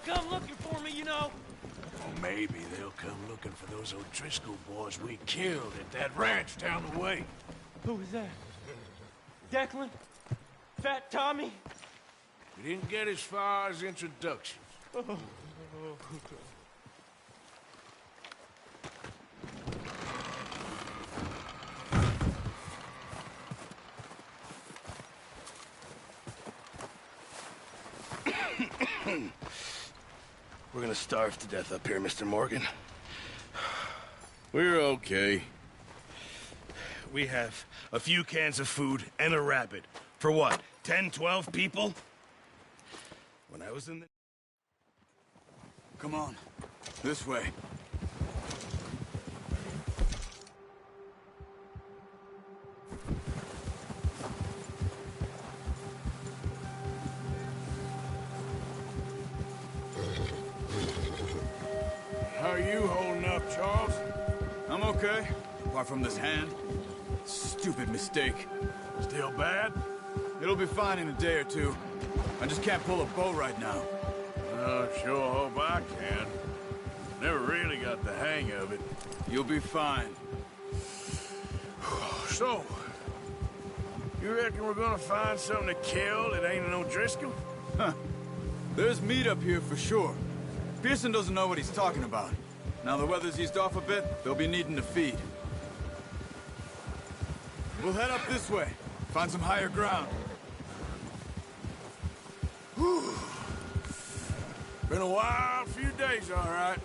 come looking for me, you know. Or maybe they'll come looking for those O'Driscoll boys we killed at that ranch down the way. Who was that? Declan? Fat Tommy? We didn't get as far as introductions. We're gonna starve to death up here, Mr. Morgan. We're okay. We have a few cans of food and a rabbit. For what, 10, 12 people? When I was in the... Come on. This way. How are you holding up, Charles? I'm okay, apart from this hand. Stupid mistake. Still bad? It'll be fine in a day or two. I just can't pull a bow right now. Sure hope I can. Never really got the hang of it. You'll be fine. So, you reckon we're gonna find something to kill that ain't an O'Driscoll? Huh. There's meat up here for sure. Pearson doesn't know what he's talking about. Now the weather's eased off a bit, they'll be needing to feed. We'll head up this way. Find some higher ground. Whew. Been a wild few days, all right.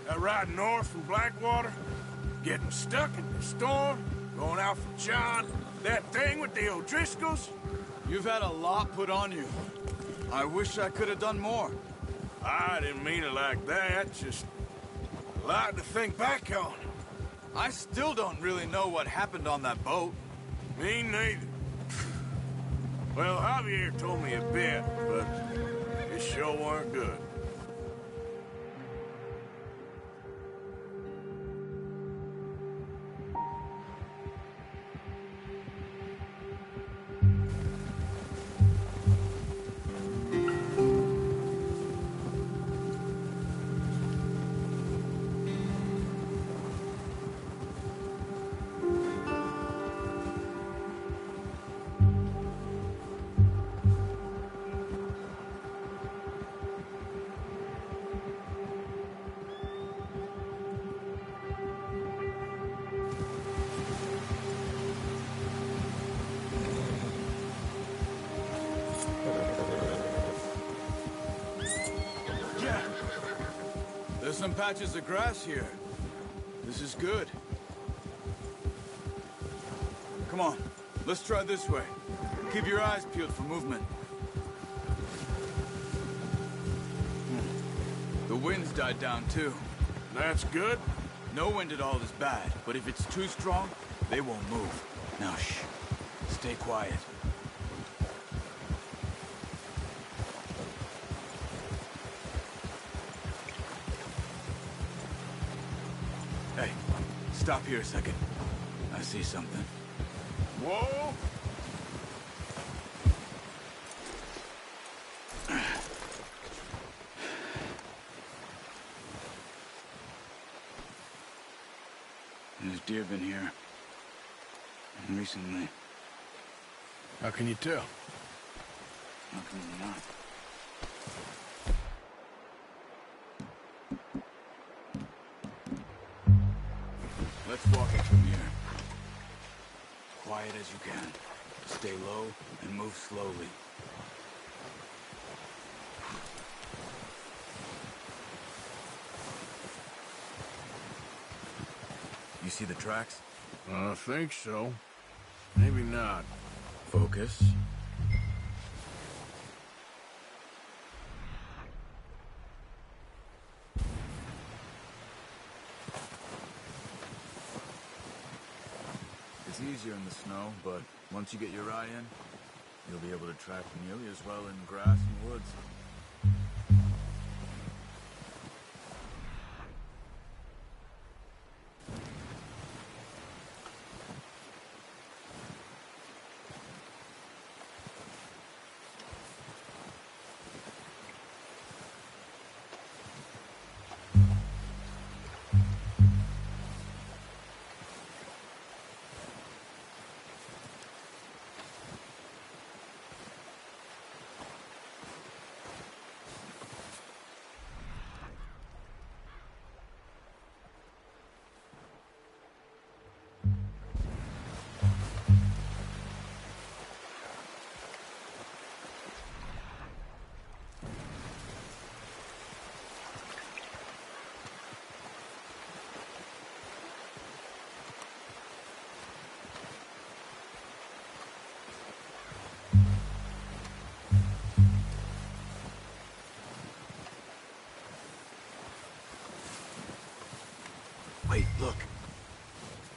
That ride north from Blackwater, getting stuck in the storm, going out for John, that thing with the O'Driscolls. You've had a lot put on you. I wish I could have done more. I didn't mean it like that, just a lot to think back on. I still don't really know what happened on that boat. Me neither. Well, Javier told me a bit, but it sure weren't good. There's some patches of grass here. This is good. Come on, let's try this way. Keep your eyes peeled for movement. The wind's died down too. That's good. No wind at all is bad, but if it's too strong, they won't move. Now shh, stay quiet. Hey, stop here a second. I see something. Whoa! There's deer been here. Recently. How can you tell? How can you not? Let's walk it from here. Quiet as you can. Stay low and move slowly. You see the tracks? I think so. Maybe not. Focus. It's easier in the snow, but once you get your eye in, you'll be able to track nearly as well in grass and woods.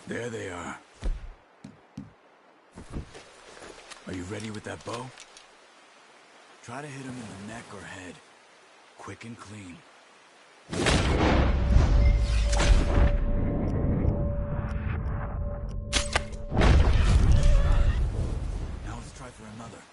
There they are. Are you ready with that bow? Try to hit him in the neck or head. Quick and clean. Now let's try for another.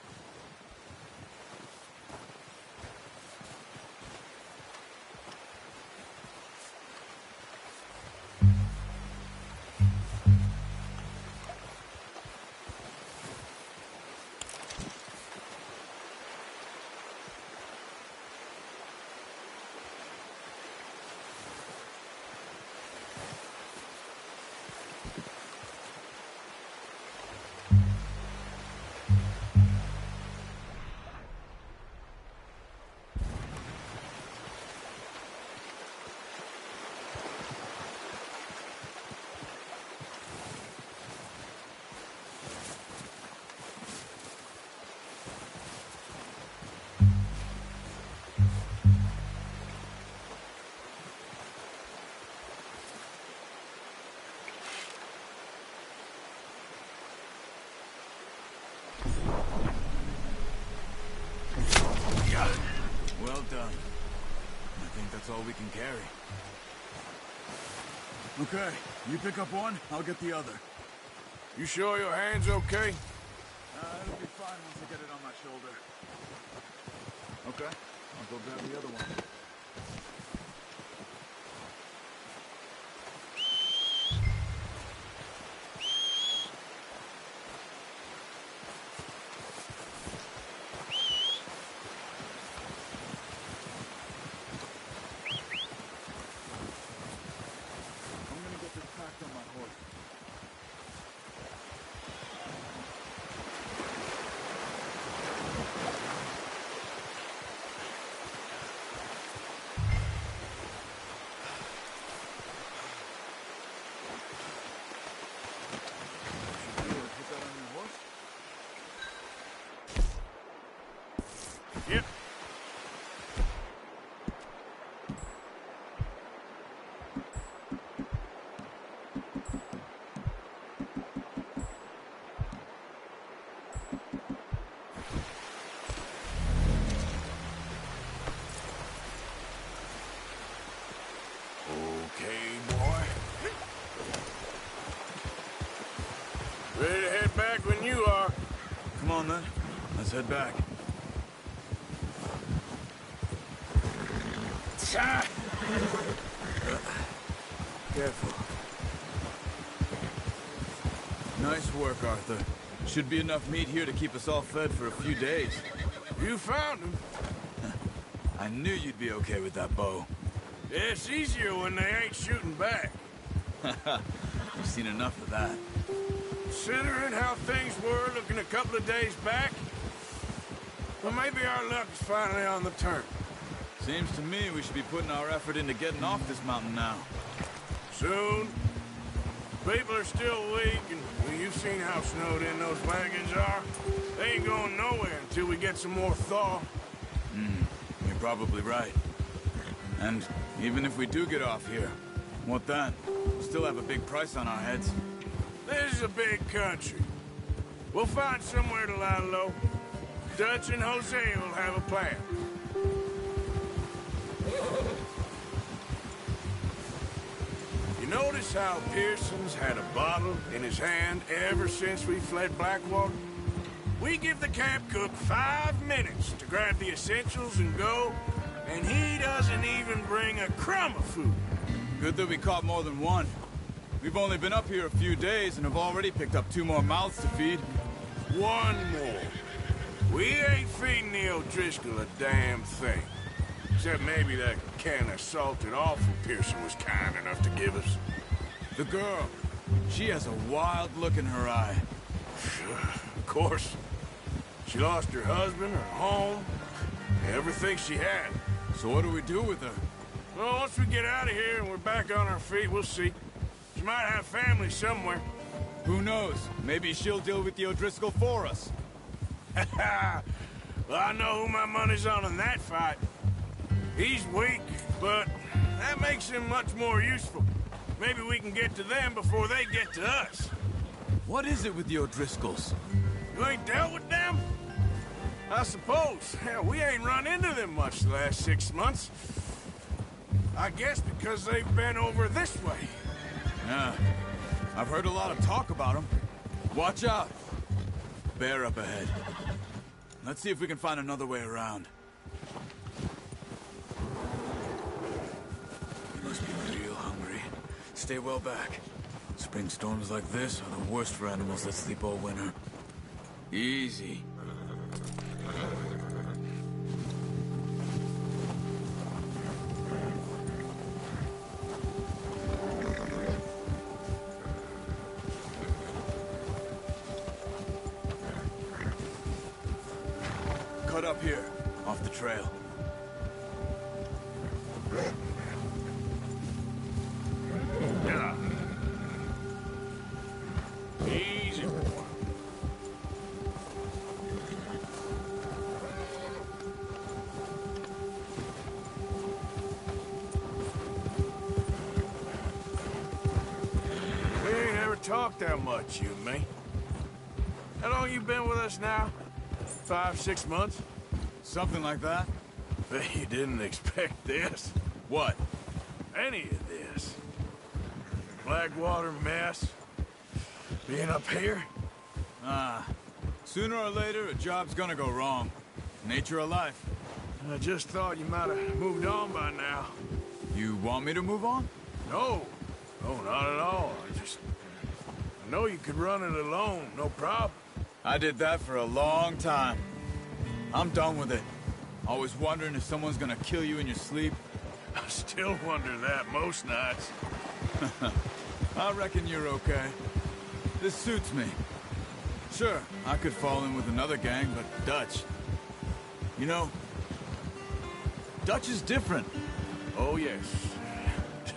Well done. I think that's all we can carry. Okay, you pick up one, I'll get the other. You sure your hand's okay? It'll be fine once I get it on my shoulder. Okay, I'll go grab the other one. Yep. Okay, boy. Ready to head back when you are. Come on then, let's head back. Careful. Nice work, Arthur. Should be enough meat here to keep us all fed for a few days. You found him. I knew you'd be okay with that bow. It's easier when they ain't shooting back. We've seen enough of that. Considering how things were looking a couple of days back, well, maybe our luck is finally on the turn. Seems to me we should be putting our effort into getting off this mountain now. Soon. People are still weak, and well, you've seen how snowed in those wagons are. They ain't going nowhere until we get some more thaw. You're probably right. And even if we do get off here, what then? We'll still have a big price on our heads. This is a big country. We'll find somewhere to lie low. Dutch and Jose will have a plan. You notice how Pearson's had a bottle in his hand ever since we fled Blackwater? We give the camp cook 5 minutes to grab the essentials and go, and he doesn't even bring a crumb of food. Good that we caught more than one. We've only been up here a few days and have already picked up 2 more mouths to feed. One more. We ain't feeding the O'Driscoll a damn thing. Except maybe that can of salted offal Pearson was kind enough to give us. The girl, she has a wild look in her eye. Of course. She lost her husband, her home, everything she had. So what do we do with her? Well, once we get out of here and we're back on our feet, we'll see. She might have family somewhere. Who knows? Maybe she'll deal with the O'Driscoll for us. Well, I know who my money's on in that fight. He's weak, but that makes him much more useful. Maybe we can get to them before they get to us. What is it with the O'Driscolls? You ain't dealt with them? I suppose. Hell, we ain't run into them much the last 6 months. I guess because they've been over this way. Yeah, I've heard a lot of talk about them. Watch out. Bear up ahead. Let's see if we can find another way around. You must be real hungry. Stay well back. Spring storms like this are the worst for animals that sleep all winter. Easy. Cut up here, off the trail. Yeah. Easy, boy. We ain't ever talked that much, you and me. How long you been with us now? 5, 6 months? Something like that? Bet you didn't expect this. What? Any of this. Blackwater mess. Being up here? Sooner or later, a job's gonna go wrong. Nature of life. I just thought you might have moved on by now. You want me to move on? No. No, not at all. I know you could run it alone, no problem. I did that for a long time. I'm done with it. Always wondering if someone's gonna kill you in your sleep. I still wonder that most nights. I reckon you're okay. This suits me. Sure, I could fall in with another gang, but Dutch... You know, Dutch is different. Oh, yes.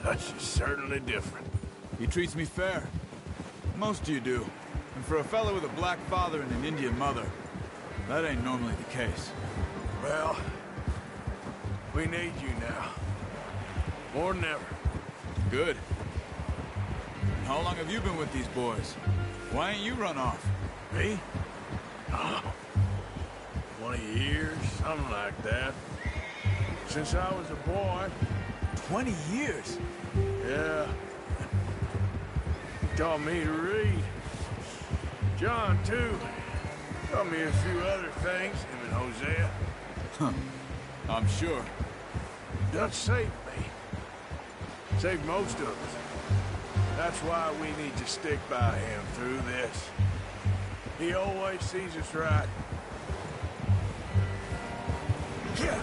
Dutch is certainly different. He treats me fair. Most of you do. And for a fellow with a black father and an Indian mother, that ain't normally the case. Well, we need you now. More than ever. Good. And how long have you been with these boys? Why ain't you run off? Me? Oh, 20 years, something like that. Since I was a boy. 20 years? Yeah. He taught me to read. John, too. Taught me a few other things, him and Hosea. Huh. I'm sure. Dutch saved me. Saved most of us. That's why we need to stick by him through this. He always sees us right. Yeah.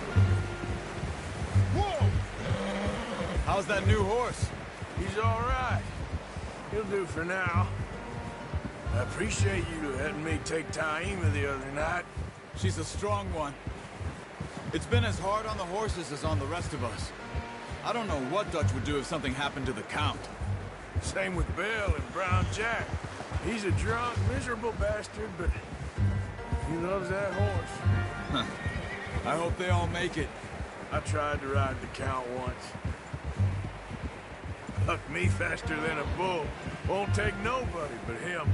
Whoa! How's that new horse? He's all right. He'll do for now. I appreciate you letting me take Taima the other night. She's a strong one. It's been as hard on the horses as on the rest of us. I don't know what Dutch would do if something happened to the Count. Same with Bill and Brown Jack. He's a drunk, miserable bastard, but he loves that horse. I hope they all make it. I tried to ride the Count once. Hucked me faster than a bull. Won't take nobody but him.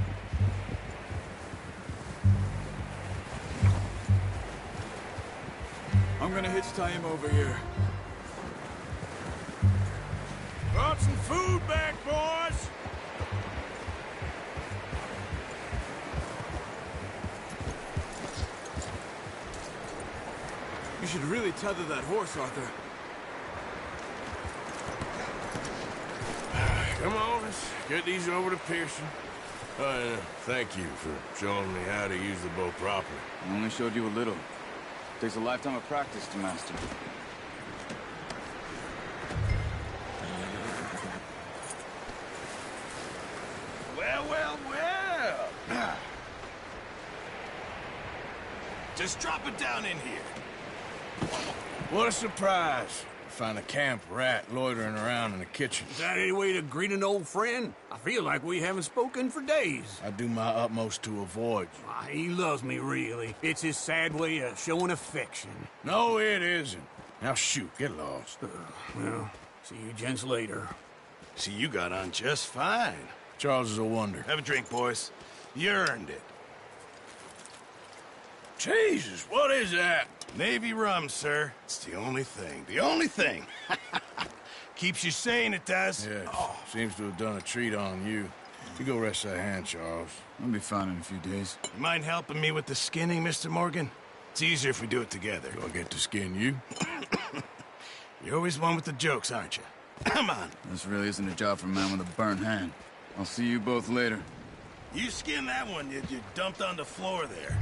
I'm gonna hitch tie him over here. Brought some food back, boys! You should really tether that horse, Arthur. Come on, let's get these over to Pearson. Thank you for showing me how to use the bow properly. I only showed you a little. Takes a lifetime of practice to master. Well, well, well! Just drop it down in here. What a surprise. Find a camp rat loitering around in the kitchen. Is that any way to greet an old friend? I feel like we haven't spoken for days. I do my utmost to avoid you. He loves me, really. It's his sad way of showing affection. No, it isn't. Now shoot, get lost. Well, see you gents later. See, you got on just fine. Charles is a wonder. Have a drink, boys. You earned it. Jesus, what is that? Navy rum, sir. It's the only thing. The only thing. Keeps you sane, it does. Yes, seems to have done a treat on you. You go rest that hand, Charles. I'll be fine in a few days. You mind helping me with the skinning, Mr. Morgan? It's easier if we do it together. Do I get to skin you? You're always one with the jokes, aren't you? Come on. This really isn't a job for a man with a burnt hand. I'll see you both later. You skin that one you dumped on the floor there.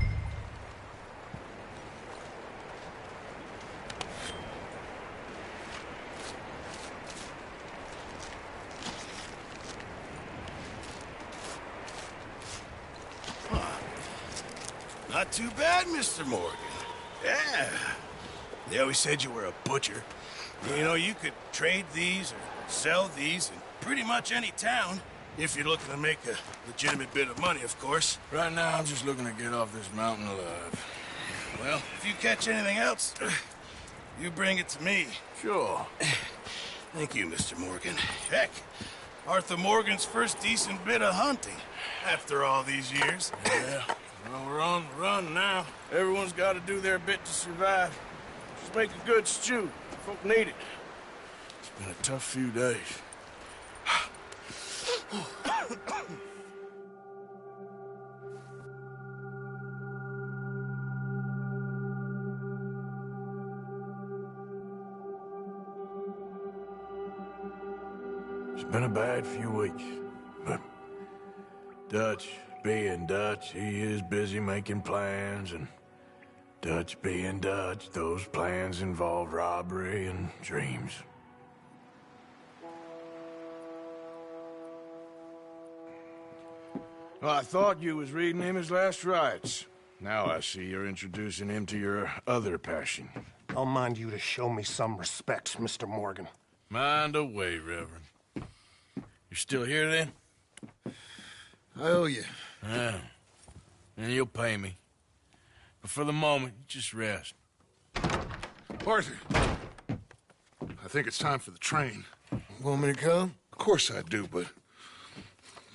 Not too bad, Mr. Morgan. Yeah. They always said you were a butcher. You know, you could trade these or sell these in pretty much any town. If you're looking to make a legitimate bit of money, of course. Right now, I'm just looking to get off this mountain alive. Well, if you catch anything else, you bring it to me. Sure. Thank you, Mr. Morgan. Heck, Arthur Morgan's first decent bit of hunting after all these years. Yeah. Well, we're on the run now. Everyone's got to do their bit to survive. Just make a good stew. Folk need it. It's been a tough few days. It's been a bad few weeks, but Dutch being Dutch, he is busy making plans, and Dutch being Dutch, those plans involve robbery and dreams. Well, I thought you was reading him his last rites. Now I see you're introducing him to your other passion. I'll mind you to show me some respect, Mr. Morgan. Mind away, Reverend. You're still here, then? I owe you. Yeah. And you'll pay me. But for the moment, just rest. Arthur, I think it's time for the train. Want me to come? Of course I do, but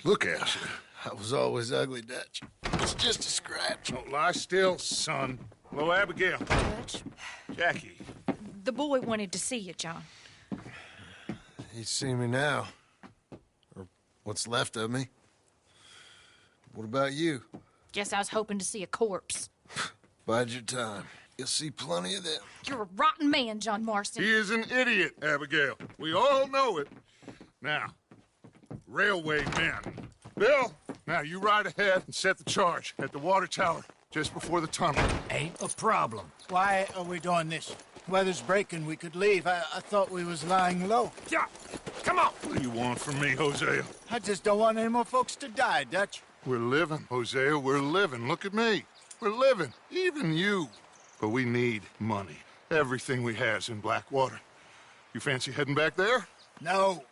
look at you. I was always ugly, Dutch. It's just a scratch. Don't lie still, son. Hello, Abigail. Dutch, Jackie. the boy wanted to see you, John. He's seen me now. Or what's left of me. What about you? Guess I was hoping to see a corpse. Bide your time. You'll see plenty of them. You're a rotten man, John Marston. He is an idiot, Abigail. We all know it. Now, railway men. Bill, now you ride ahead and set the charge at the water tower just before the tunnel. Ain't a problem. Why are we doing this? Weather's breaking. We could leave. I thought we was lying low. Yeah, come on. What do you want from me, Hosea? I just don't want any more folks to die, Dutch. We're living, Hosea. We're living. Look at me. We're living. Even you. But we need money. Everything we has in Blackwater. You fancy heading back there? No.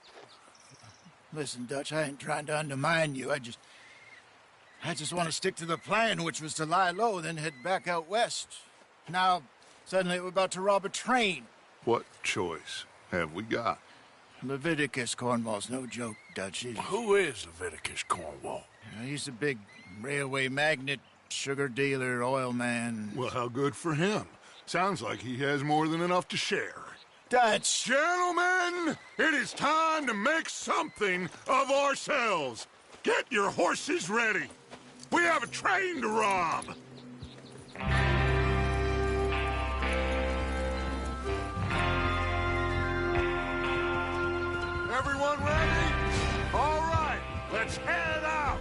Listen, Dutch, I ain't trying to undermine you. I just want to stick to the plan, which was to lie low, then head back out west. Now, suddenly we're about to rob a train. What choice have we got? Leviticus Cornwall's no joke, Dutch. Who is Leviticus Cornwall? He's a big railway magnate, sugar dealer, oil man. Well, how good for him. Sounds like he has more than enough to share. Dutch! Gentlemen, it is time to make something of ourselves. Get your horses ready. We have a train to rob. Everyone ready? All right, let's head out.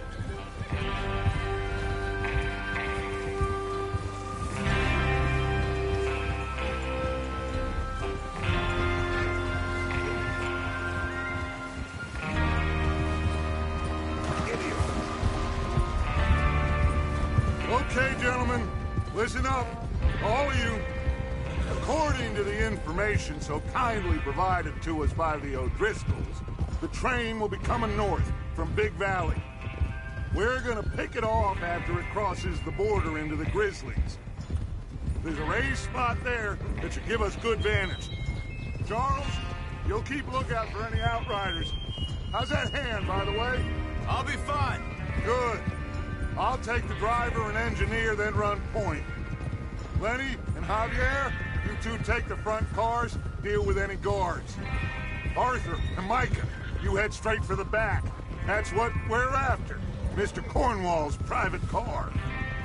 Okay, gentlemen, listen up, all of you. According to the information so kindly provided to us by the O'Driscolls, the train will be coming north from Big Valley. We're gonna pick it off after it crosses the border into the Grizzlies. There's a raised spot there that should give us good vantage. Charles, you'll keep lookout for any outriders. How's that hand, by the way? I'll be fine. Good. I'll take the driver and engineer, then run point. Lenny and Javier, you two take the front cars, deal with any guards. Arthur and Micah, you head straight for the back. That's what we're after. Mr. Cornwall's private car.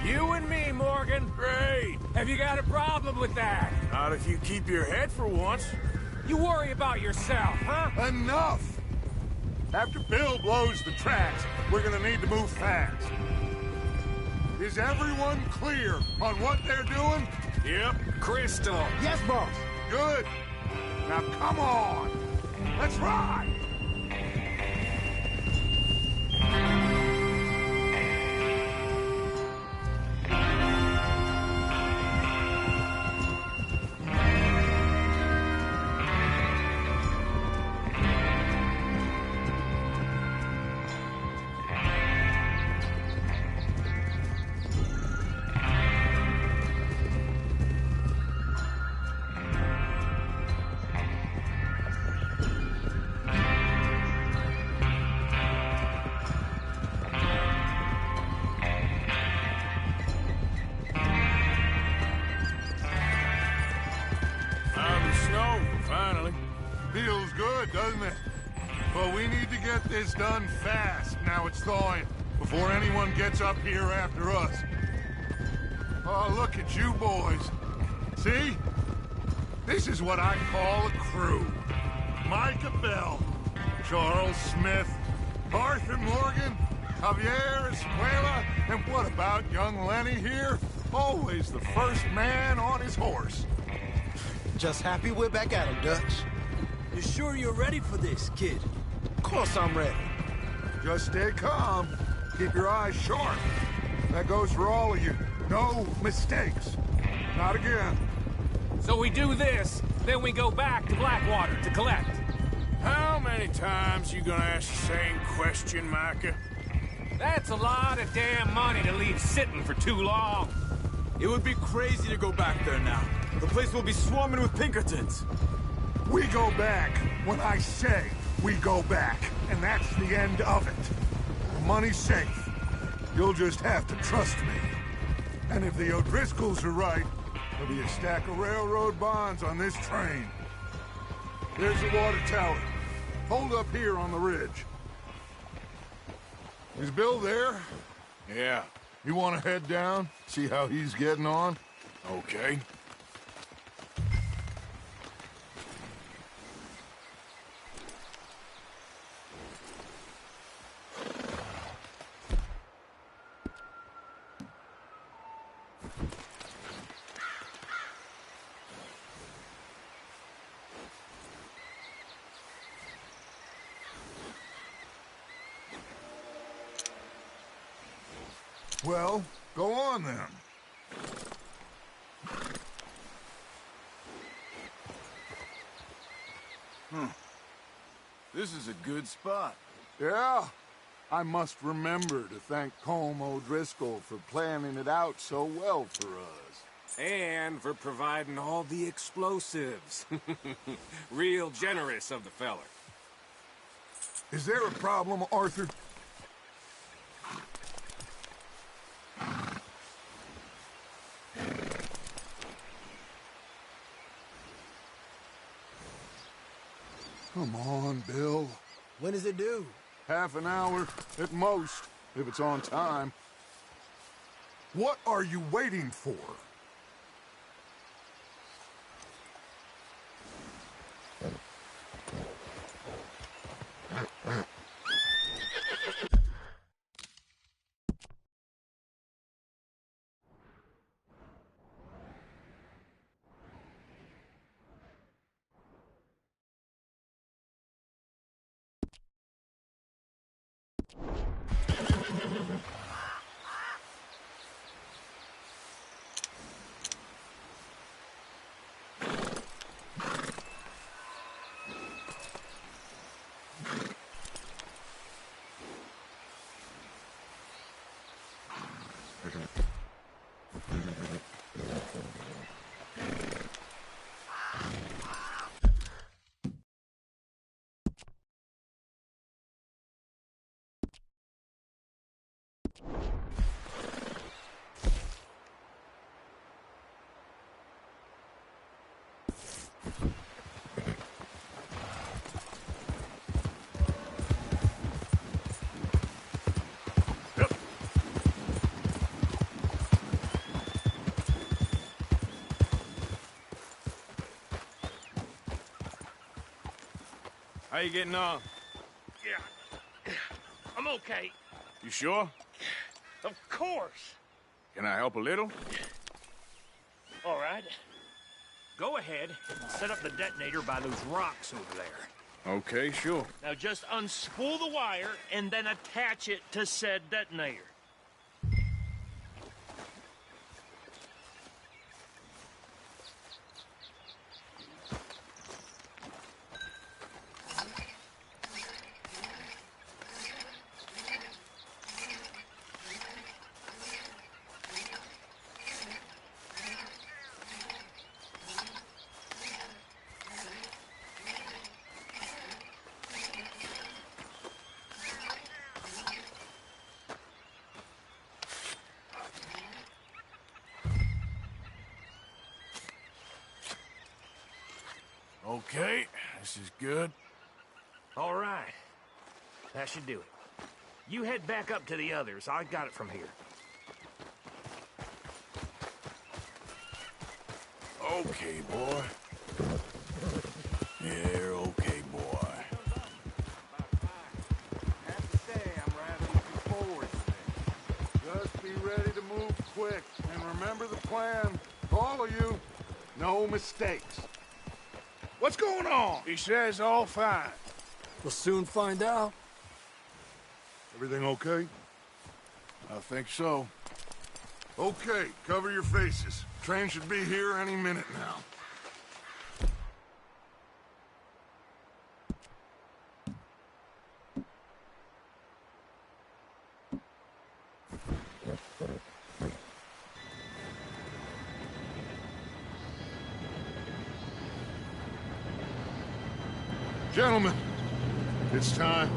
You and me, Morgan. Great. Have you got a problem with that? Not if you keep your head for once. You worry about yourself, huh? Enough! After Bill blows the tracks, we're gonna need to move fast. Is everyone clear on what they're doing? Yep. Crystal. Yes, boss. Good. Now come on. Let's ride. Feels good, doesn't it? But we need to get this done fast, now it's thawing, before anyone gets up here after us. Oh, look at you boys. See? This is what I call a crew. Micah Bell, Charles Smith, Arthur Morgan, Javier Escuela, and what about young Lenny here? Always the first man on his horse. Just happy we're back at him, Dutch. You sure you're ready for this, kid? Of course I'm ready. Just stay calm. Keep your eyes sharp. That goes for all of you. No mistakes. Not again. So we do this, then we go back to Blackwater to collect. How many times you gonna ask the same question, Micah? That's a lot of damn money to leave sitting for too long. It would be crazy to go back there now. The place will be swarming with Pinkertons. We go back when I say we go back, and that's the end of it. The money's safe. You'll just have to trust me. And if the O'Driscolls are right, there'll be a stack of railroad bonds on this train. There's the water tower. Hold up here on the ridge. Is Bill there? Yeah. You want to head down, see how he's getting on? Okay. Well, go on then. This is a good spot. Yeah. I must remember to thank Colm O'Driscoll for planning it out so well for us. And for providing all the explosives. Real generous of the feller. Is there a problem, Arthur? Come on, Bill. When is it due? Half an hour, at most, if it's on time. What are you waiting for? How you getting on? Yeah. I'm okay. You sure? Of course. Can I help a little? All right. Go ahead and set up the detonator by those rocks over there. Okay, sure. Now just unspool the wire and then attach it to said detonator. Okay, this is good. All right. That should do it. You head back up to the others. I got it from here. Okay, boy. Yeah, okay, boy. I have to say, I'm rather looking forward to this. Just be ready to move quick, and remember the plan. All of you, no mistakes. What's going on? He says all fine. We'll soon find out. Everything okay? I think so. Okay, cover your faces. Train should be here any minute now. Gentlemen, it's time.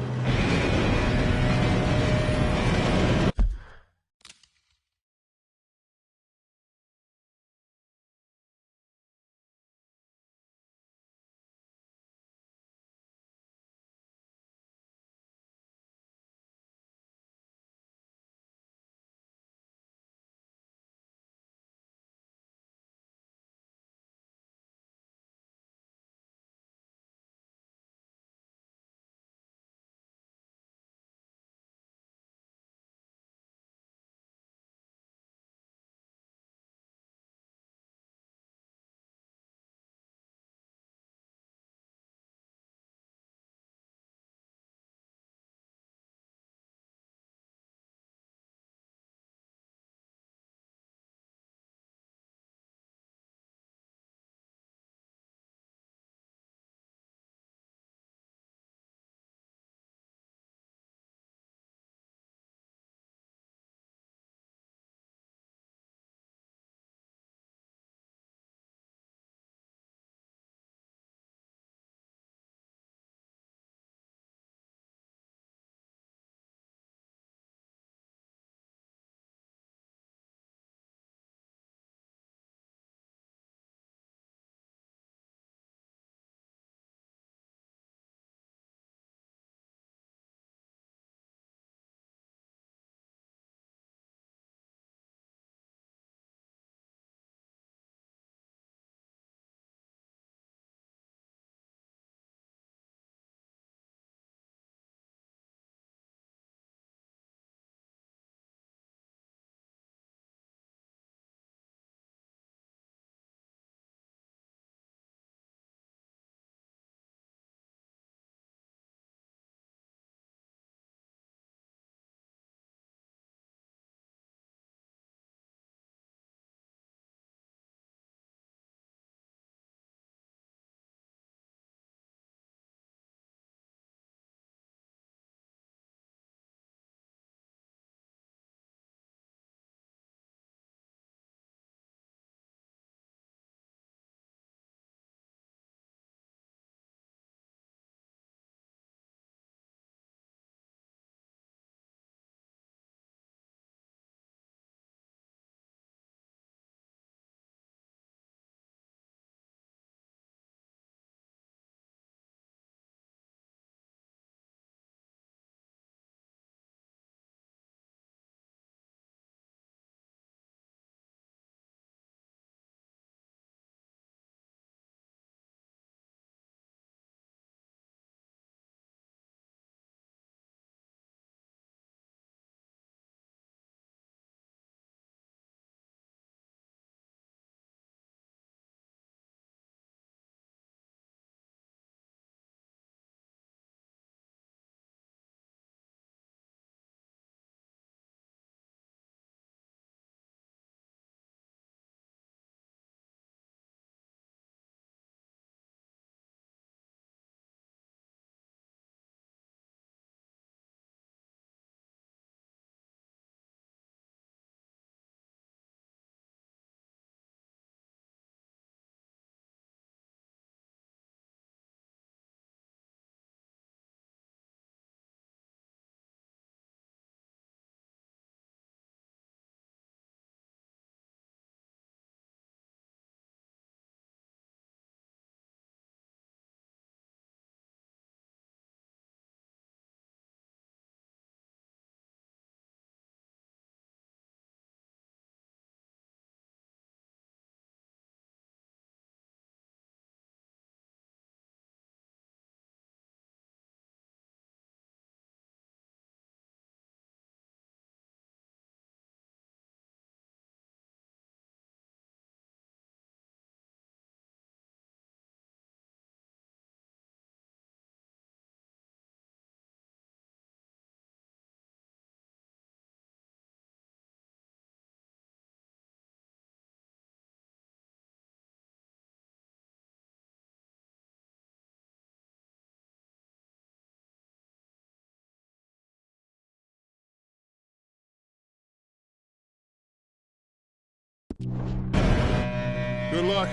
Good luck,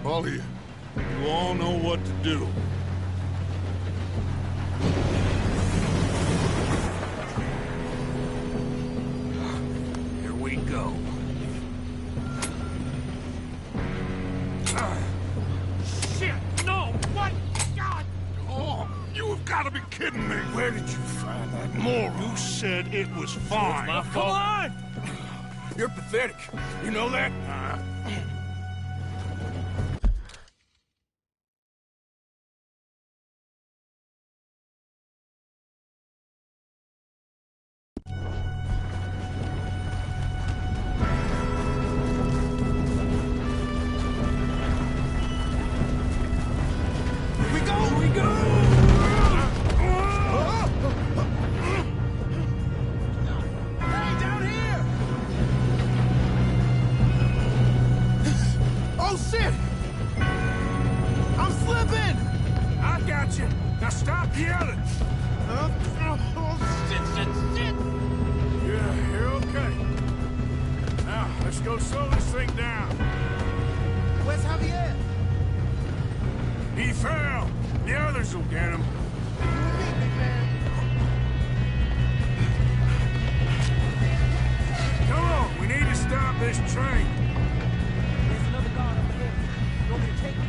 all of you. You all know what to do. Here we go. Shit! No! What? God! Oh, you have got to be kidding me. Where did you find that moron? You said it was fine. My fault. Come on! You're pathetic. You know that? Now stop yelling! Shit! Yeah, you're okay. Now, let's go slow this thing down. Where's Javier? He fell. The others will get him. Come on, we need to stop this train. There's another guard up ahead. You want me to take him?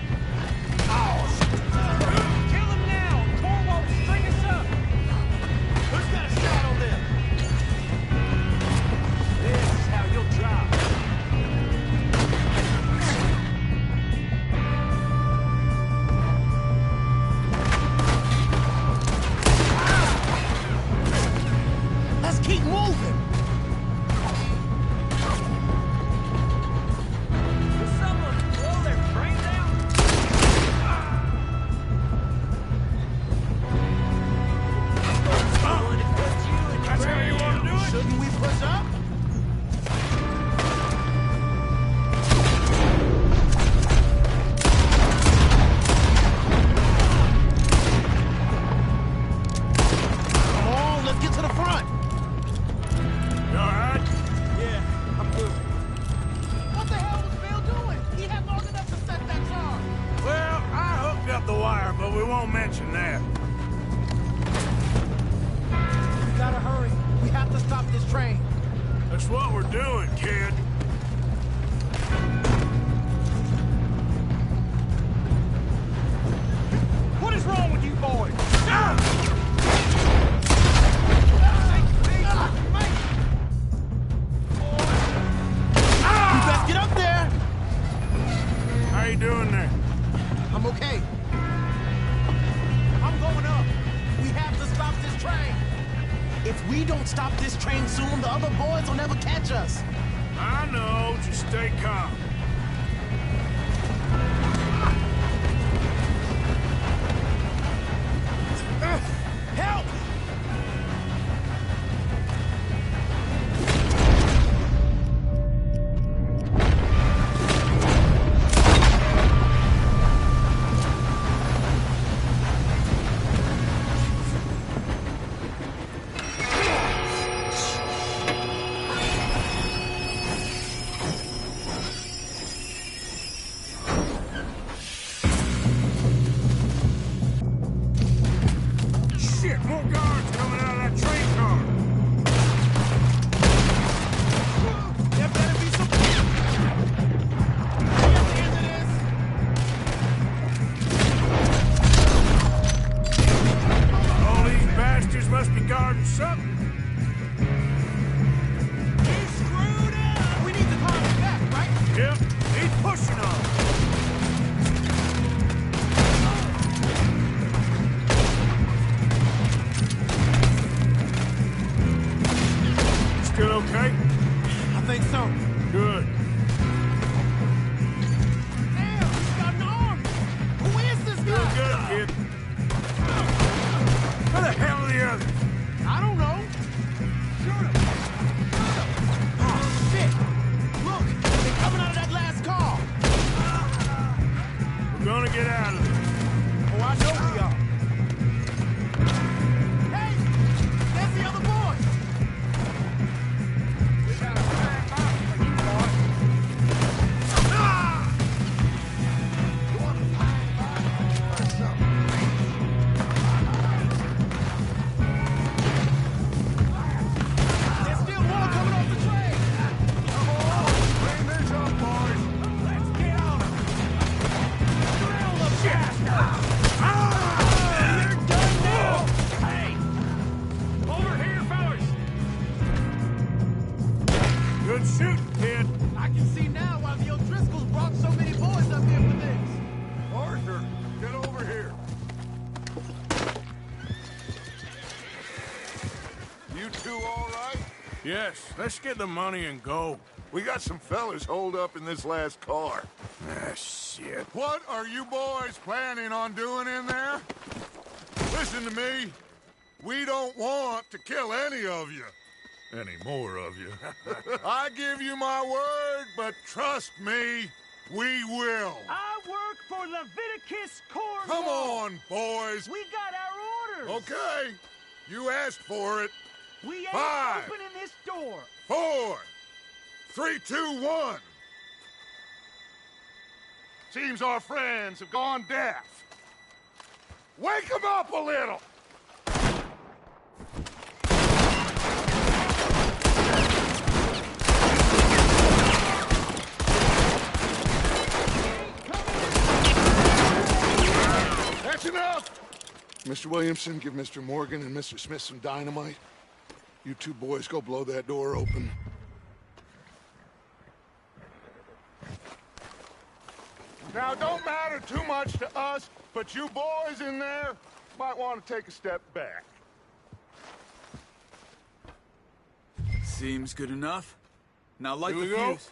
But we won't mention that. We gotta hurry. We have to stop this train. That's what we're doing, kid. What is wrong with you boys? You best get up there! How you doing there? I'm okay. I'm going up. We have to stop this train. If we don't stop this train soon, the other boys will never catch us. I know. Just stay calm. Help! More guards coming out of that train car. There better be some... Here's the end of this. All these bastards must be guarding something. He's screwed up! We need to call him back, right? Yep, he's pushing on. Still okay? I think so. Good. Damn, he's got an arm! Who is this You're guy? good, kid. Where the hell are the others? I don't know. Shoot him! Oh, shit! Look, they're coming out of that last car! We're gonna get out of this. Oh, I know we are. Hey! There's the other boys! We got a flying box for you, boy. shooting, kid. I can see now why the O'Driscolls brought so many boys up here for this. Arthur, get over here. You two all right? Yes, let's get the money and go. We got some fellas holed up in this last car. Ah, shit. What are you boys planning on doing in there? Listen to me. We don't want to kill any of you. Any more of you. I give you my word, but trust me, we will. I work for Leviticus Corps. Come on, boys. We got our orders. Okay. You asked for it. We ain't 5, opening this door. 4, 3, 2, 1. Seems our friends have gone deaf. Wake them up a little. That's enough! Mr. Williamson, give Mr. Morgan and Mr. Smith some dynamite. You two boys go blow that door open. Now, don't matter too much to us, but you boys in there might want to take a step back. Seems good enough. Now light Here the we go. fuse.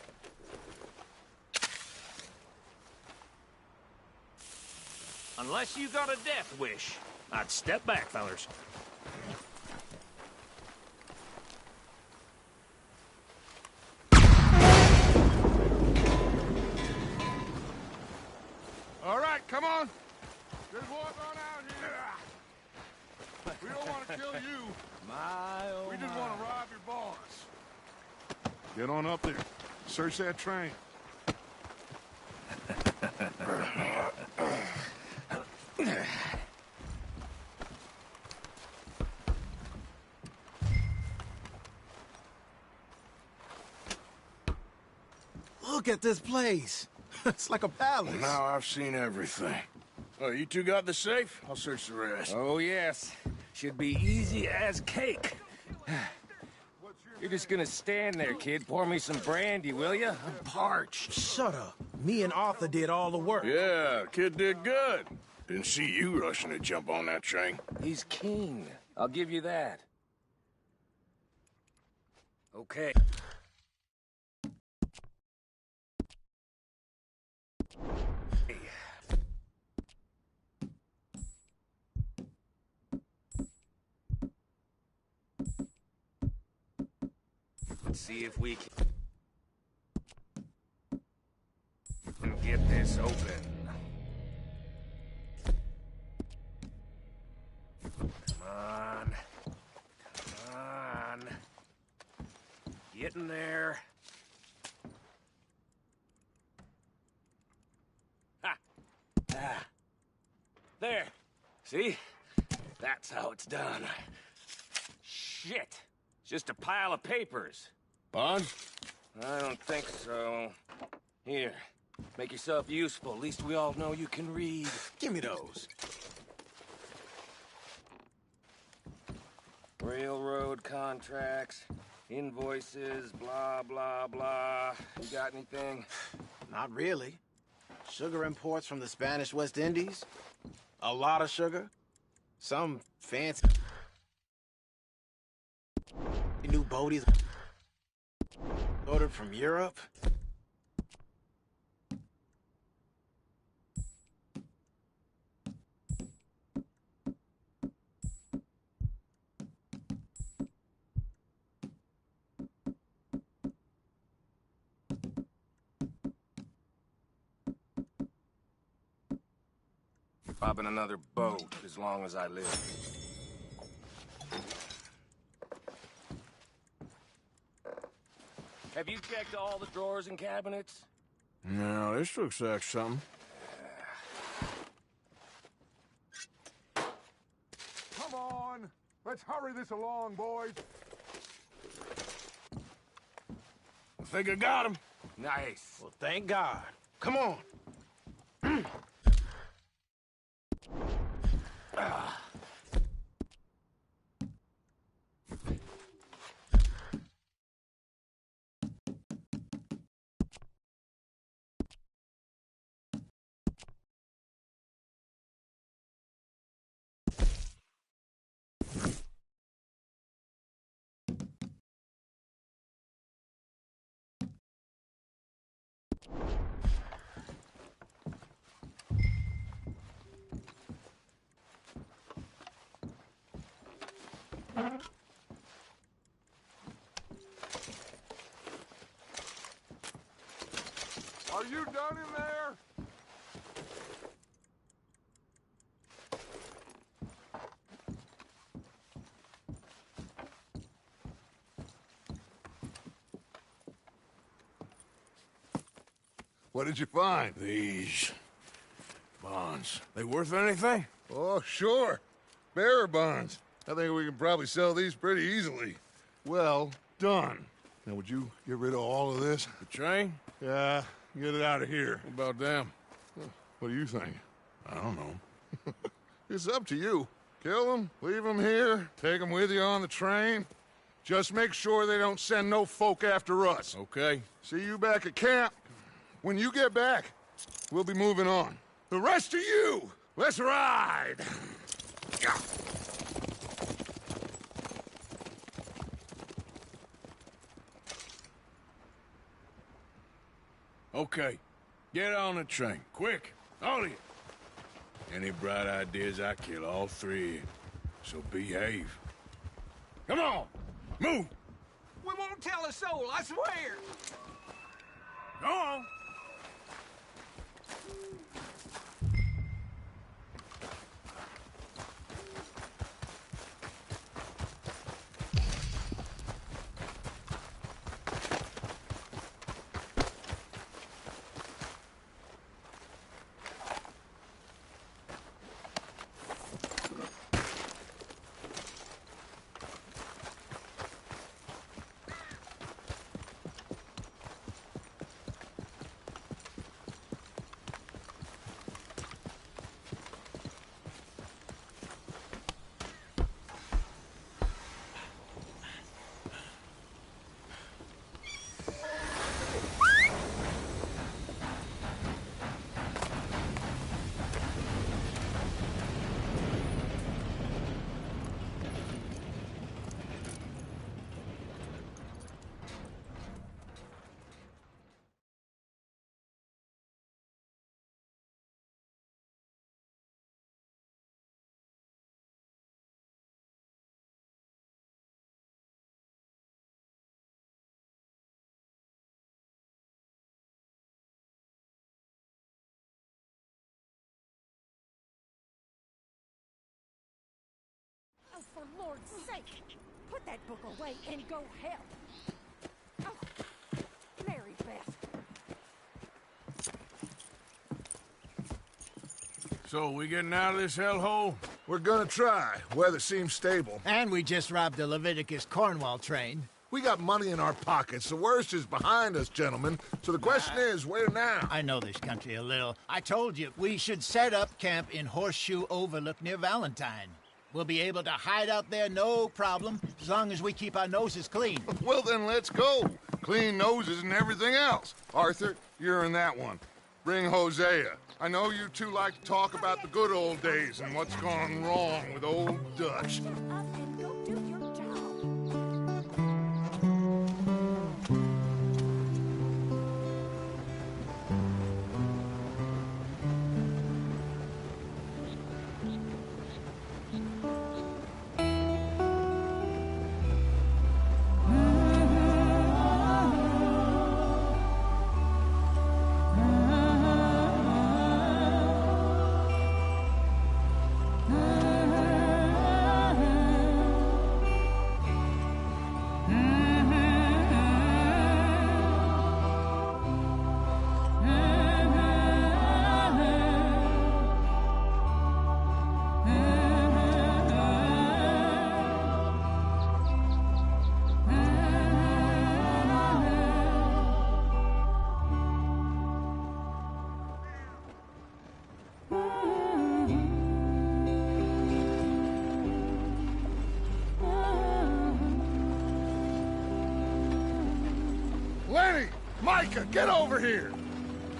Unless you got a death wish, I'd step back, fellers. All right, come on. Just walk on out here. We don't want to kill you. We just want to rob your boss. Get on up there. Search that train. Look at this place. It's like a palace. Now I've seen everything. Oh, you two got the safe? I'll search the rest. Oh, yes. Should be easy as cake. You're just gonna stand there, kid. Pour me some brandy, will you? I'm parched. Shut up. Me and Arthur did all the work. Yeah, kid did good. Didn't see you rushing to jump on that train. He's keen. I'll give you that. Okay. Let's see if we can get this open. Come on. Come on. Get in there. Ha! Ah. There. See? That's how it's done. Shit. It's just a pile of papers. Bond? I don't think so. Here. Make yourself useful. At least we all know you can read. Give me those. Railroad contracts, invoices, blah, blah, blah. You got anything? Not really. Sugar imports from the Spanish West Indies. A lot of sugar. Some fancy new boaties ordered from Europe. Robbing another boat as long as I live. Have you checked all the drawers and cabinets? No, this looks like something. Come on. Let's hurry this along, boys. I think I got him. Nice. Well, thank God. Come on. Are you done in there? What did you find? These bonds. They worth anything? Oh, sure. Bearer bonds. I think we can probably sell these pretty easily. Well done. Now, would you get rid of all of this? The train? Yeah, get it out of here. What about them? What do you think? I don't know. It's up to you. Kill them, leave them here, take them with you on the train. Just make sure they don't send no folk after us. Okay. See you back at camp. When you get back, we'll be moving on. The rest of you, let's ride! Okay. Get on the train. Quick. All of you. Any bright ideas, I kill all three of you. So behave. Come on! Move! We won't tell a soul, I swear! Go on! Oh, for Lord's sake, put that book away and go help. Oh, Mary Beth. So, we getting out of this hellhole? We're gonna try. Weather seems stable. And we just robbed the Leviticus Cornwall train. We got money in our pockets. The worst is behind us, gentlemen. So the question is, where now? I know this country a little. I told you, we should set up camp in Horseshoe Overlook near Valentine. We'll be able to hide out there, no problem, as long as we keep our noses clean. Well, then let's go. Clean noses and everything else. Arthur, you're in that one. Bring Hosea. I know you two like to talk about the good old days and what's gone wrong with old Dutch. Shut up and go do your job. Lenny! Micah, get over here!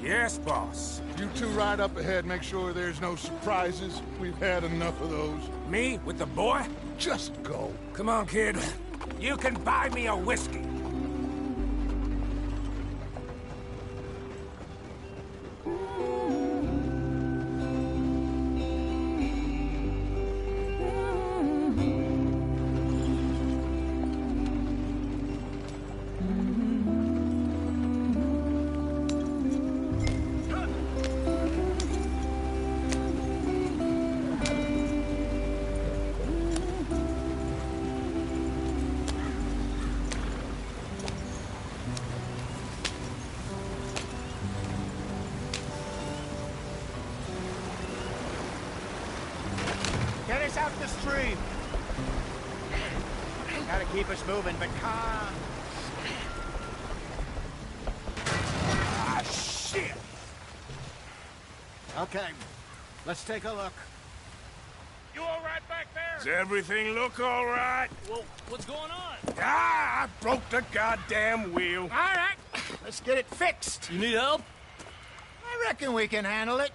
Yes, boss. You two ride up ahead, make sure there's no surprises. We've had enough of those. Me with the boy? Just go. Come on, kid. You can buy me a whiskey. free. Gotta keep us moving, but calm. Ah, shit! Okay, let's take a look. You all right back there? Does everything look all right? Well, what's going on? Ah, I broke the goddamn wheel. All right, let's get it fixed. You need help? I reckon we can handle it.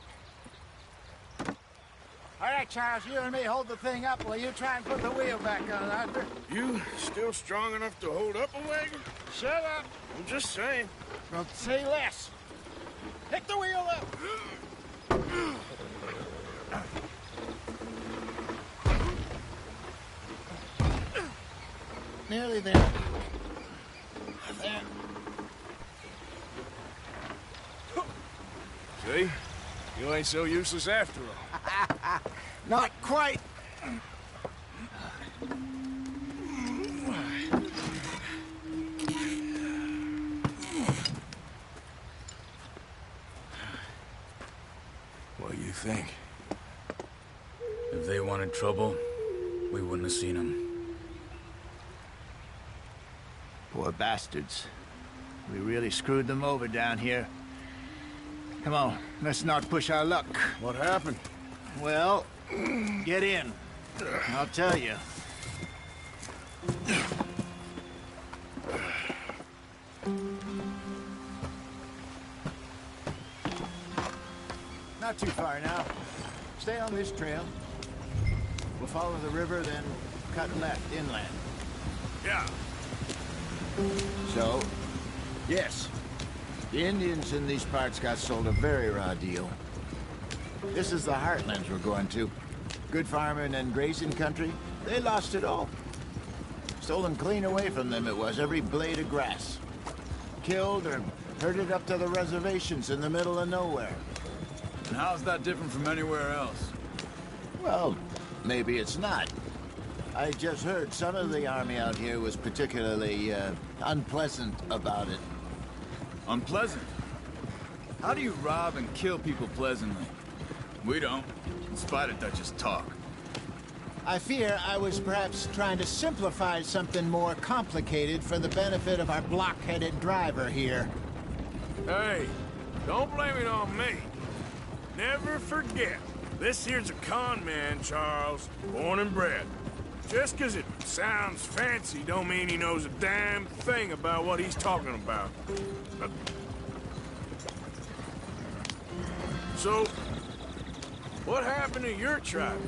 All right, Charles, you and me hold the thing up while you try and put the wheel back on, Arthur. You still strong enough to hold up a wagon? Shut up. I'm just saying. Well, say less. Pick the wheel up. Nearly there. There. See? You ain't so useless after all. Not quite. What do you think? If they wanted trouble, we wouldn't have seen them. Poor bastards. We really screwed them over down here. Come on, let's not push our luck. What happened? Well, get in. I'll tell you. Not too far now. Stay on this trail. We'll follow the river, then cut left inland. Yeah. So, yes, the Indians in these parts got sold a very raw deal. This is the heartlands we're going to. Good farming and grazing country, they lost it all. Stolen clean away from them it was, every blade of grass. Killed or herded up to the reservations in the middle of nowhere. And how's that different from anywhere else? Well, maybe it's not. I just heard some of the army out here was particularly, unpleasant about it. Unpleasant? How do you rob and kill people pleasantly? We don't, in spite of Dutch's talk. I fear I was perhaps trying to simplify something more complicated for the benefit of our block-headed driver here. Hey, don't blame it on me. Never forget, this here's a con man, Charles, born and bred. Just 'cause it sounds fancy don't mean he knows a damn thing about what he's talking about. So, what happened to your tribe?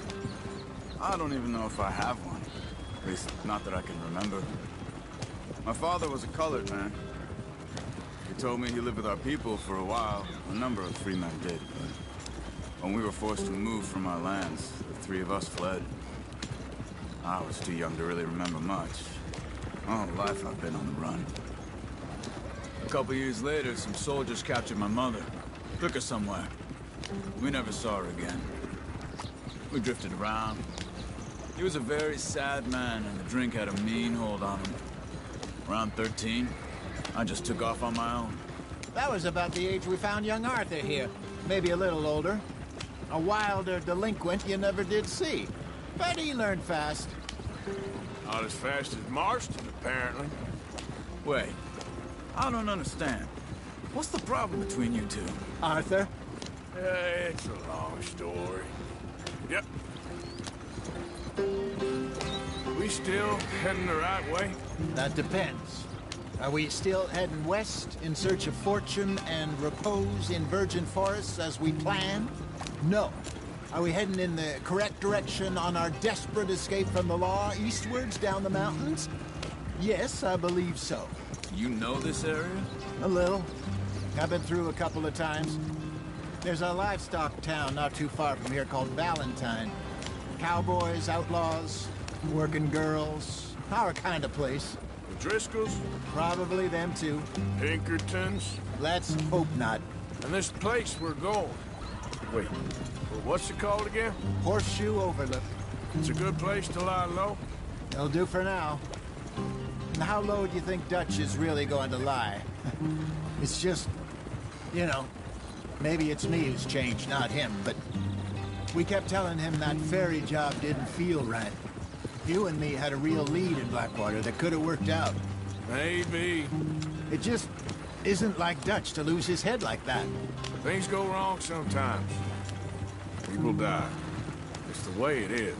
I don't even know if I have one. At least, not that I can remember. My father was a colored man. He told me he lived with our people for a while. A number of free men did, but when we were forced to move from our lands, the three of us fled. I was too young to really remember much. All life I've been on the run. A couple years later, some soldiers captured my mother. Took her somewhere. We never saw her again. We drifted around. He was a very sad man, and the drink had a mean hold on him. Around 13, I just took off on my own. That was about the age we found young Arthur here. Maybe a little older. A wilder delinquent you never did see. But he learned fast. Not as fast as Marston, apparently. Wait, I don't understand. What's the problem between you two? Arthur? It's a long story. Yep. We still heading the right way? That depends. Are we still heading west in search of fortune and repose in virgin forests as we planned? No. Are we heading in the correct direction on our desperate escape from the law eastwards down the mountains? Yes, I believe so. You know this area? A little. I've been through a couple of times. There's a livestock town not too far from here called Valentine. Cowboys, outlaws, working girls, our kind of place. The Driscolls? Probably them too. Pinkertons? Let's hope not. And this place we're going. Wait, what's it called again? Horseshoe Overlook. It's a good place to lie low? It'll do for now. And how low do you think Dutch is really going to lie? It's just, you know, maybe it's me who's changed, not him, but We kept telling him that ferry job didn't feel right. You and me had a real lead in Blackwater that could have worked out. Maybe. It just isn't like Dutch to lose his head like that. Things go wrong sometimes. People die. It's the way it is.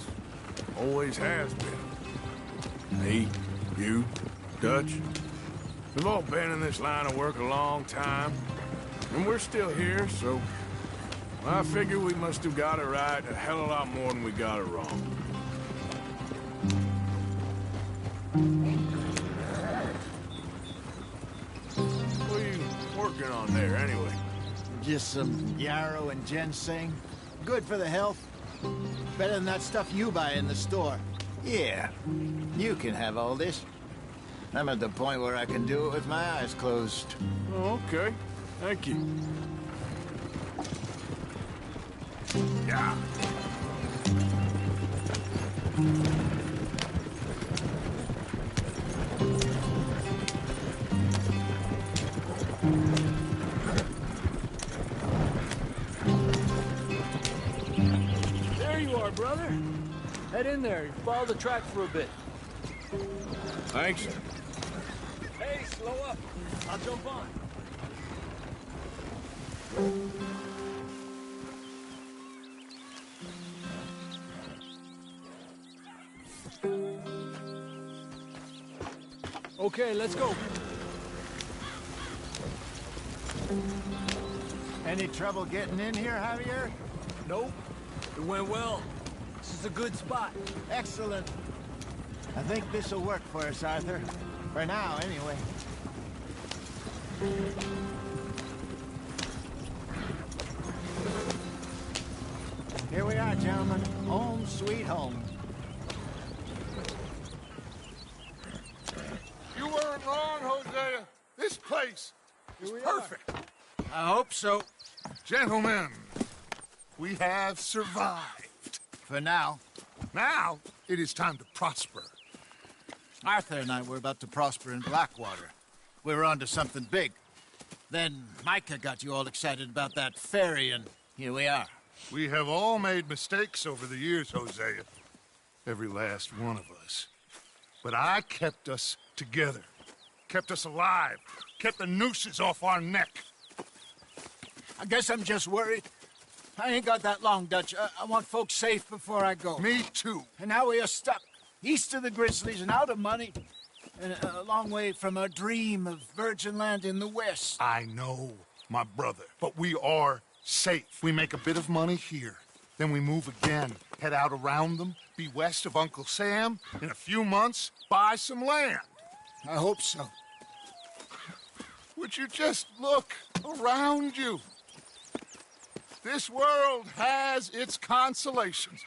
Always has been. Me, you, Dutch. We've all been in this line of work a long time. And we're still here, so... I figure we must have got it right a hell of a lot more than we got it wrong. What are you working on there, anyway? Just some yarrow and ginseng. Good for the health. Better than that stuff you buy in the store. Yeah, you can have all this. I'm at the point where I can do it with my eyes closed. Oh, okay. Thank you. Yeah. There you are, brother. Head in there. Follow the track for a bit. Thanks. Hey, slow up. I'll jump on. Okay, let's go. Any trouble getting in here, Javier? Nope. It went well. This is a good spot. Excellent. I think this'll work for us, Arthur. For now, anyway. Here we are, gentlemen. Home sweet home. You weren't wrong, Hosea. This place is perfect. I hope so. Gentlemen, we have survived. For now. Now, it is time to prosper. Arthur and I were about to prosper in Blackwater. We were onto something big. Then Micah got you all excited about that ferry, and here we are. We have all made mistakes over the years, Hosea. Every last one of us. But I kept us together. Kept us alive. Kept the nooses off our neck. I guess I'm just worried. I ain't got that long, Dutch. I want folks safe before I go. Me too. And now we are stuck. East of the Grizzlies and out of money. And a long way from our dream of virgin land in the west. I know, my brother. But we are safe. We make a bit of money here. Then we move again. Head out around them. Be west of Uncle Sam. In a few months, buy some land. I hope so. Would you just look around you? This world has its consolations.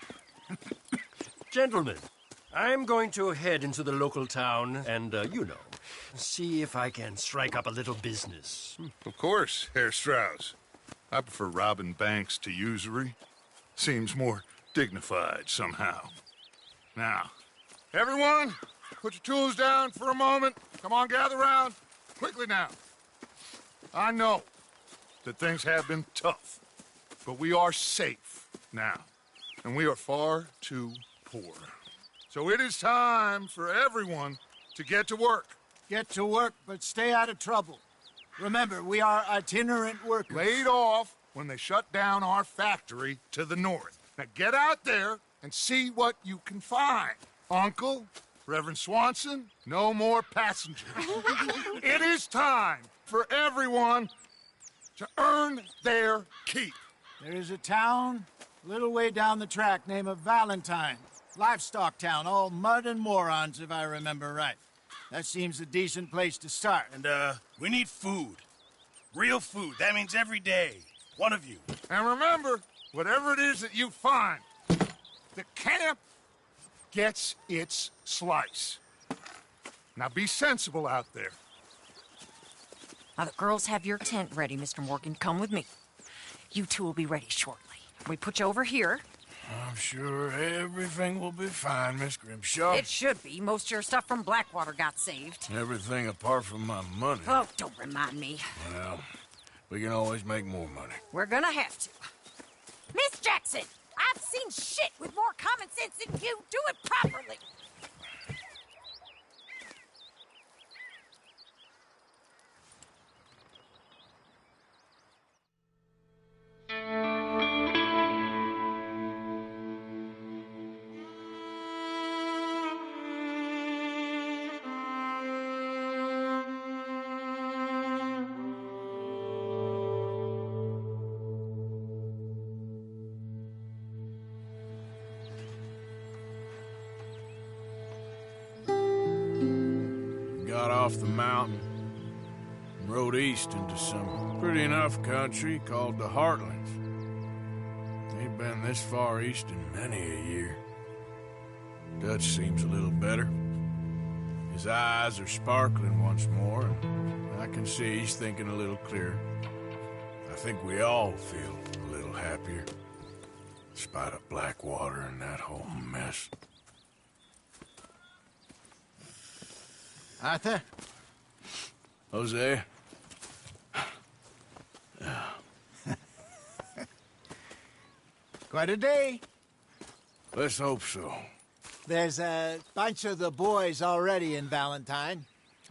Gentlemen, I'm going to head into the local town and, you know, see if I can strike up a little business. Of course, Herr Strauss. I prefer robbing banks to usury. Seems more dignified somehow. Now, everyone, put your tools down for a moment. Come on, gather round. Quickly now. I know that things have been tough, but we are safe now, and we are far too poor. So it is time for everyone to get to work. Get to work, but stay out of trouble. Remember, we are itinerant workers. Laid off when they shut down our factory to the north. Now get out there and see what you can find. Uncle, Reverend Swanson, no more passengers. It is time for everyone to earn their keep. There is a town a little way down the track named Valentine. Livestock town, all mud and morons, if I remember right. That seems a decent place to start. And, we need food. Real food. That means every day. One of you. And remember, whatever it is that you find, the camp gets its slice. Now be sensible out there. Now, the girls have your tent ready, Mr. Morgan. Come with me. You two will be ready shortly. We put you over here. I'm sure everything will be fine, Miss Grimshaw. It should be. Most of your stuff from Blackwater got saved. Everything apart from my money. Oh, don't remind me. Well, we can always make more money. We're gonna have to. Miss Jackson, I've seen shit with more common sense than you. Do it properly. Got off the mountain and rode east into some pretty enough country called the Heartlands. Ain't been this far east in many a year. Dutch seems a little better. His eyes are sparkling once more, and I can see he's thinking a little clearer. I think we all feel a little happier, in spite of Blackwater and that whole mess. Arthur? Hosea? Quite a day. Let's hope so. There's a bunch of the boys already in Valentine.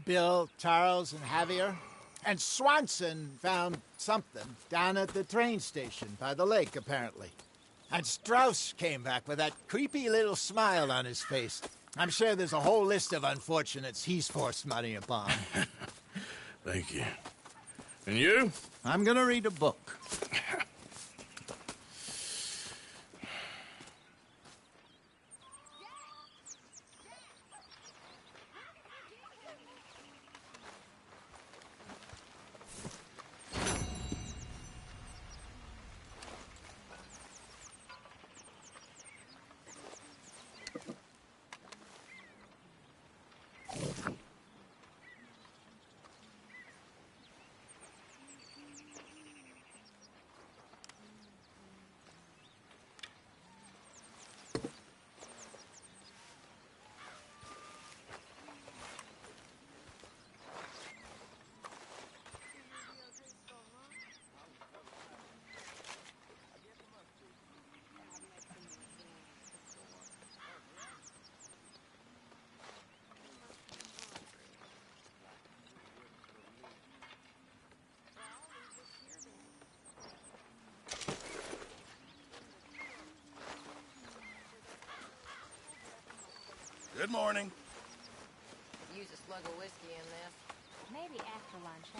Bill, Charles, and Javier. And Swanson found something down at the train station by the lake, apparently. And Strauss came back with that creepy little smile on his face. I'm sure there's a whole list of unfortunates he's forced money upon. Thank you. And you? I'm gonna read a book. Good morning. Use a slug of whiskey in this. Maybe after lunch, eh?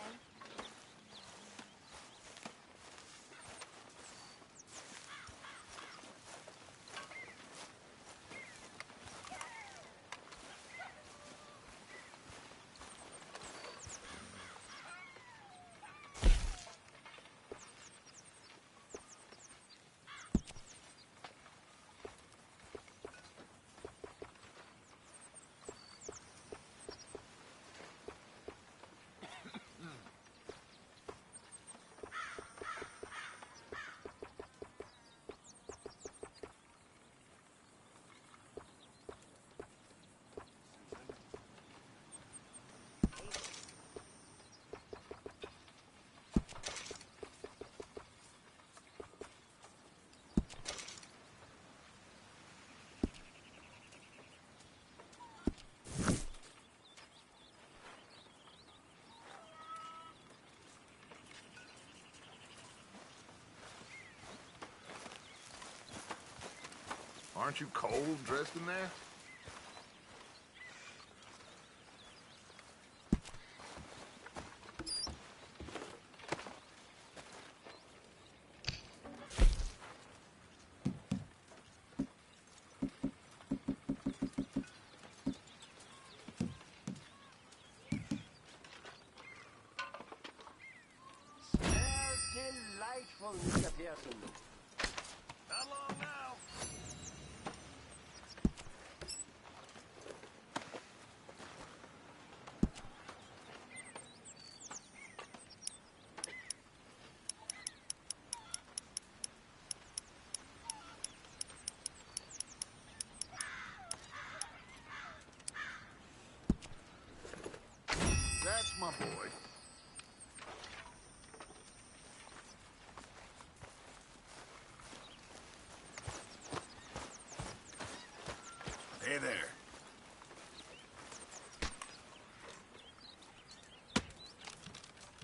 Aren't you cold dressed in there? Delightful, Mr. Pearson. Not long now. That's my boy.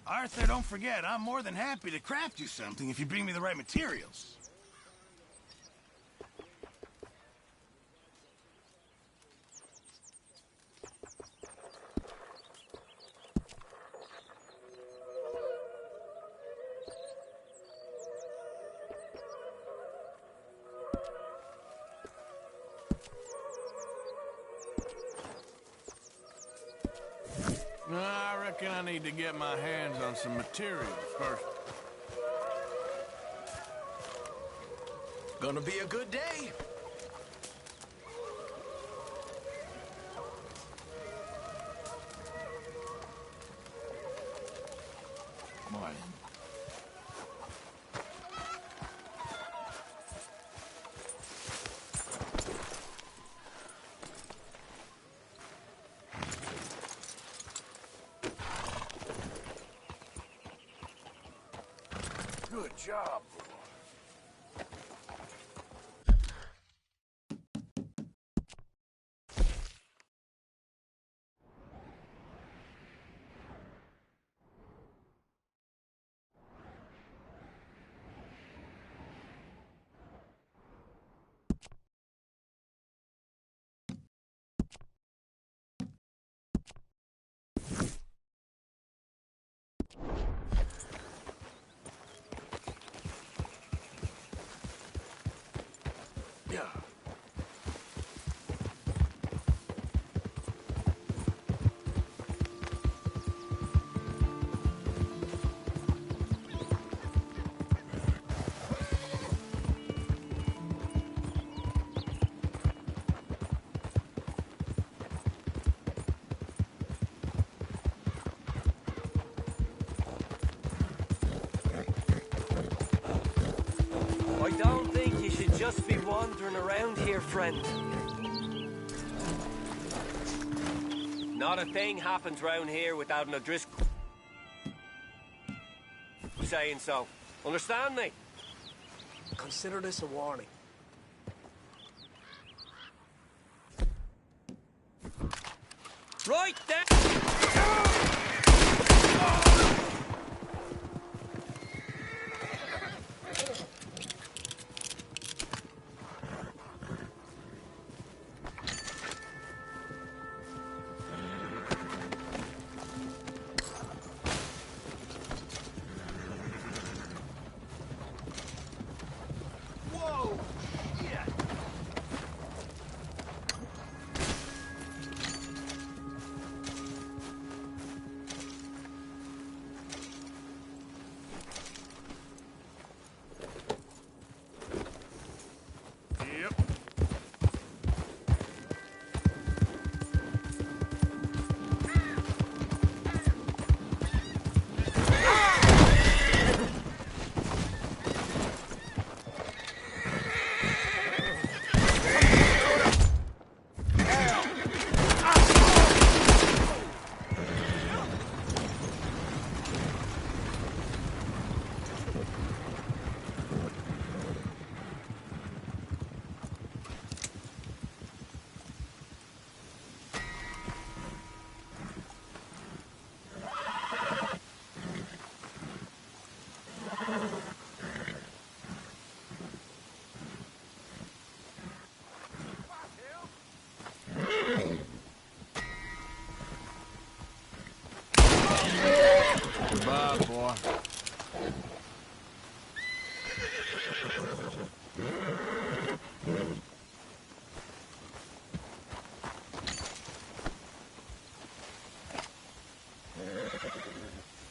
Arthur, don't forget, I'm more than happy to craft you something if you bring me the right materials. I reckon I need to get my hands on some materials first. Gonna be a good day. Morning. Good job. Yeah. I don't think you should just be wandering around here, friend. Not a thing happens round here without an O'Driscoll saying so. Understand me? Consider this a warning. Right there! Goodbye, boy.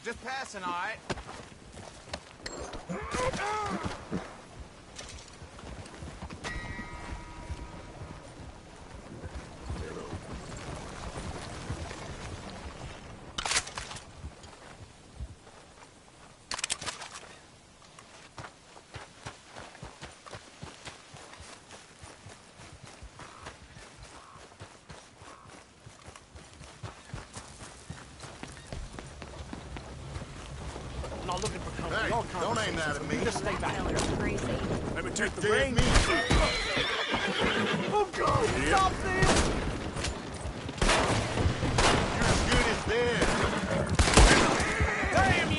Just passing, all right? Not looking for company. Hey, All don't aim that at me. Just stay back. Crazy. Let me take the Dead brain. meat. Oh, God! Stop this! You're as good as dead. Damn you!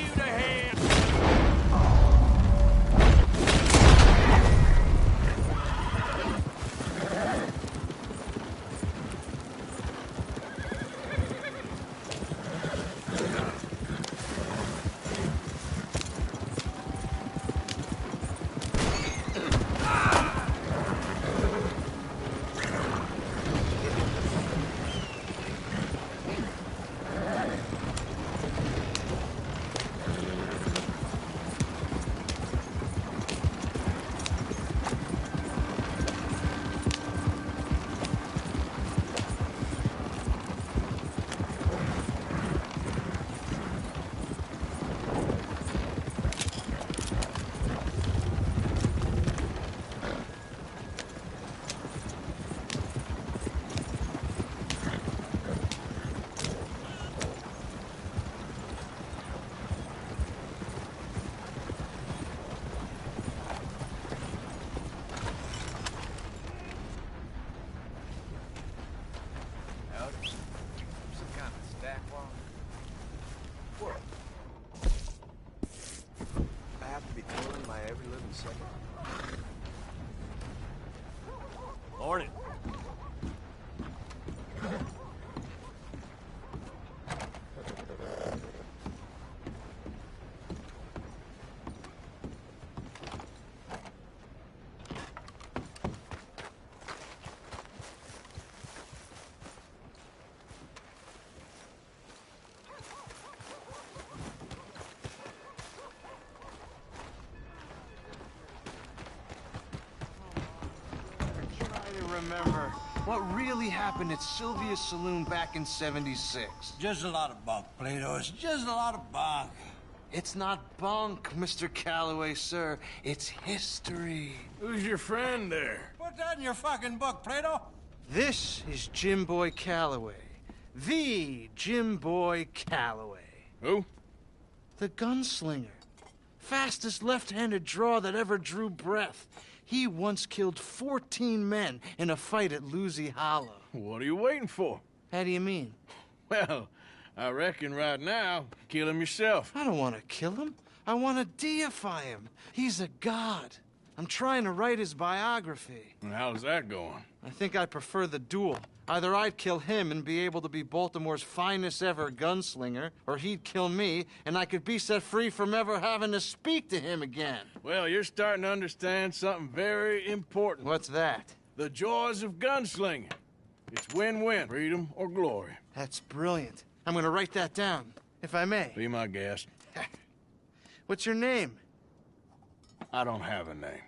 remember. What really happened at Sylvia's Saloon back in '76? Just a lot of bunk, Plato. It's just a lot of bunk. It's not bunk, Mr. Calloway, sir. It's history. Who's your friend there? Put that in your fucking book, Plato. This is Jim Boy Calloway. The Jim Boy Calloway. Who? The gunslinger. Fastest left-handed draw that ever drew breath. He once killed 14 men in a fight at Lucy Hollow. What are you waiting for? How do you mean? Well, I reckon right now, kill him yourself. I don't want to kill him. I want to deify him. He's a god. I'm trying to write his biography. And how's that going? I think I prefer the duel. Either I'd kill him and be able to be Baltimore's finest ever gunslinger, or he'd kill me and I could be set free from ever having to speak to him again. Well, you're starting to understand something very important. What's that? The joys of gunslinging. It's win-win, freedom or glory. That's brilliant. I'm gonna write that down, if I may. Be my guest. What's your name? I don't have a name.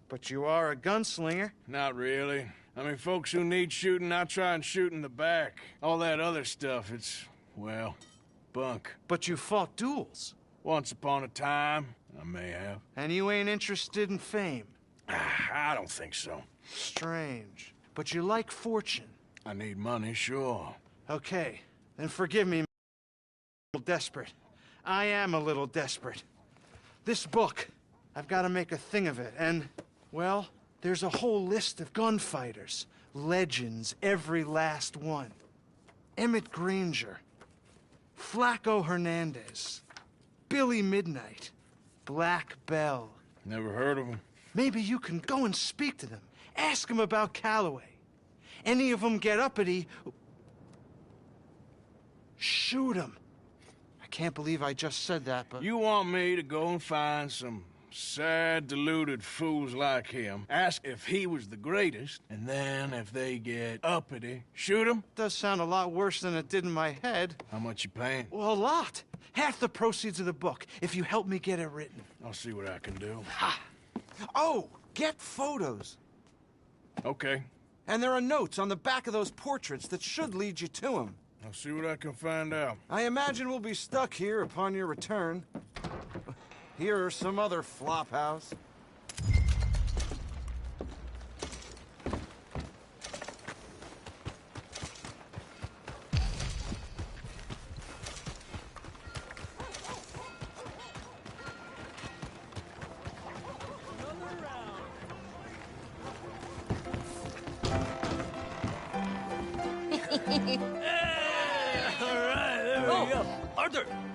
But you are a gunslinger. Not really. I mean, folks who need shooting, I try and shoot in the back. All that other stuff, it's, well, bunk. But you fought duels. Once upon a time, I may have. And you ain't interested in fame? I don't think so. Strange. But you like fortune. I need money, sure. Okay, then forgive me, I'm a little desperate. I am a little desperate. This book, I've got to make a thing of it, and, well, there's a whole list of gunfighters. Legends, every last one. Emmett Granger, Flaco Hernandez, Billy Midnight, Black Bell. Never heard of them. Maybe you can go and speak to them. Ask them about Calloway. Any of them get uppity, shoot them. I can't believe I just said that, but... You want me to go and find some sad, deluded fools like him, ask if he was the greatest, and then if they get uppity, shoot him? Does sound a lot worse than it did in my head. How much you paying? Well, a lot. Half the proceeds of the book, if you help me get it written. I'll see what I can do. Ha! Oh, get photos. Okay. And there are notes on the back of those portraits that should lead you to him. I'll see what I can find out. I imagine we'll be stuck here upon your return. Here or some other flop house.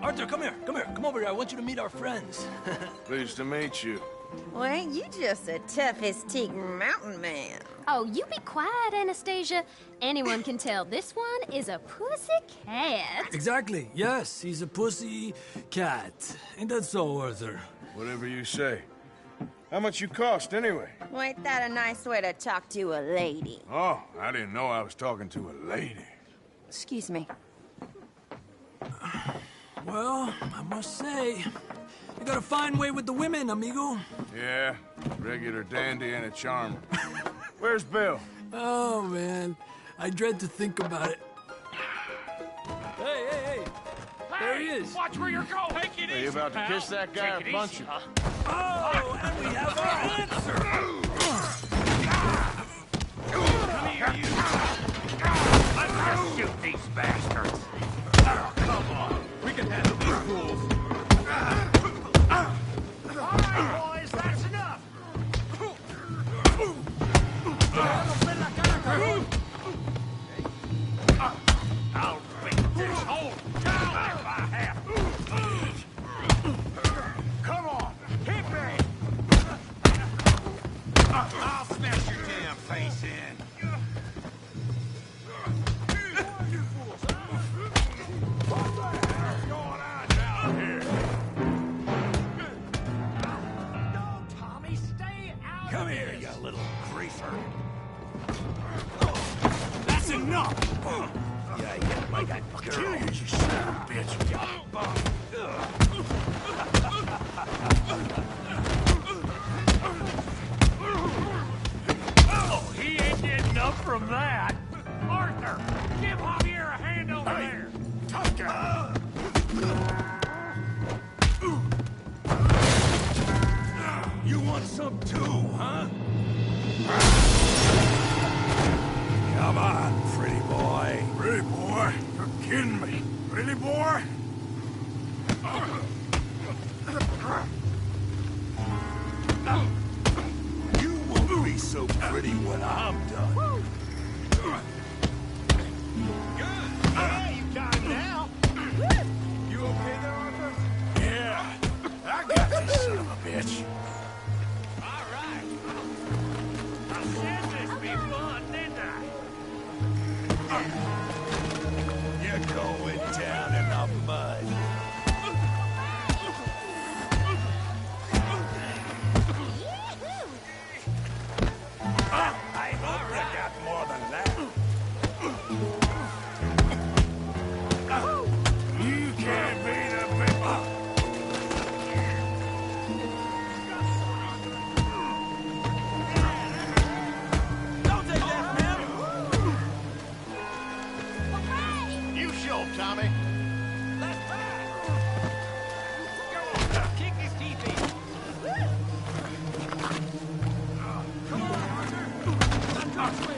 Arthur, come here. Come over here. I want you to meet our friends. Pleased to meet you. Well, ain't you just a toughest teak mountain man? Oh, you be quiet, Anastasia. Anyone can tell this one is a pussy cat. Exactly. Yes, he's a pussy cat. Ain't that so, Arthur? Whatever you say. How much you cost, anyway? Well, ain't that a nice way to talk to a lady? Oh, I didn't know I was talking to a lady. Excuse me. Well, I must say, you got a fine way with the women, amigo. Yeah, regular dandy and a charmer. Where's Bill? Oh, man, I dread to think about it. Hey! There he is. Watch where you're going. Take it easy, Are you about to kiss that guy or punch him? Oh, and we have our answer. Come here, you. Let's just shoot these bastards. Oh, come on. We can handle these fools. All right, boys, that's enough. I'll beat this whole town by half. Come on, hit me. I'll smash your damn face in. Come here, you little greaser. That's enough! Yeah, like that girl. You son of a bitch. Oh, he ain't getting up. some too, huh? Come on, pretty boy. Pretty boy? You're kidding me. Pretty boy? You won't be so pretty when I'm done. Good. Yeah, you got him now. You okay there, Arthur? Yeah. I got this son of a bitch. All right. I said this be fun, didn't I? You're going down in the mud. I hope you got more than that. You can't beat a big... Don't take that from him. You show, Tommy. Let's pass. Kick his teeth in. Come on, Arthur. Not this way.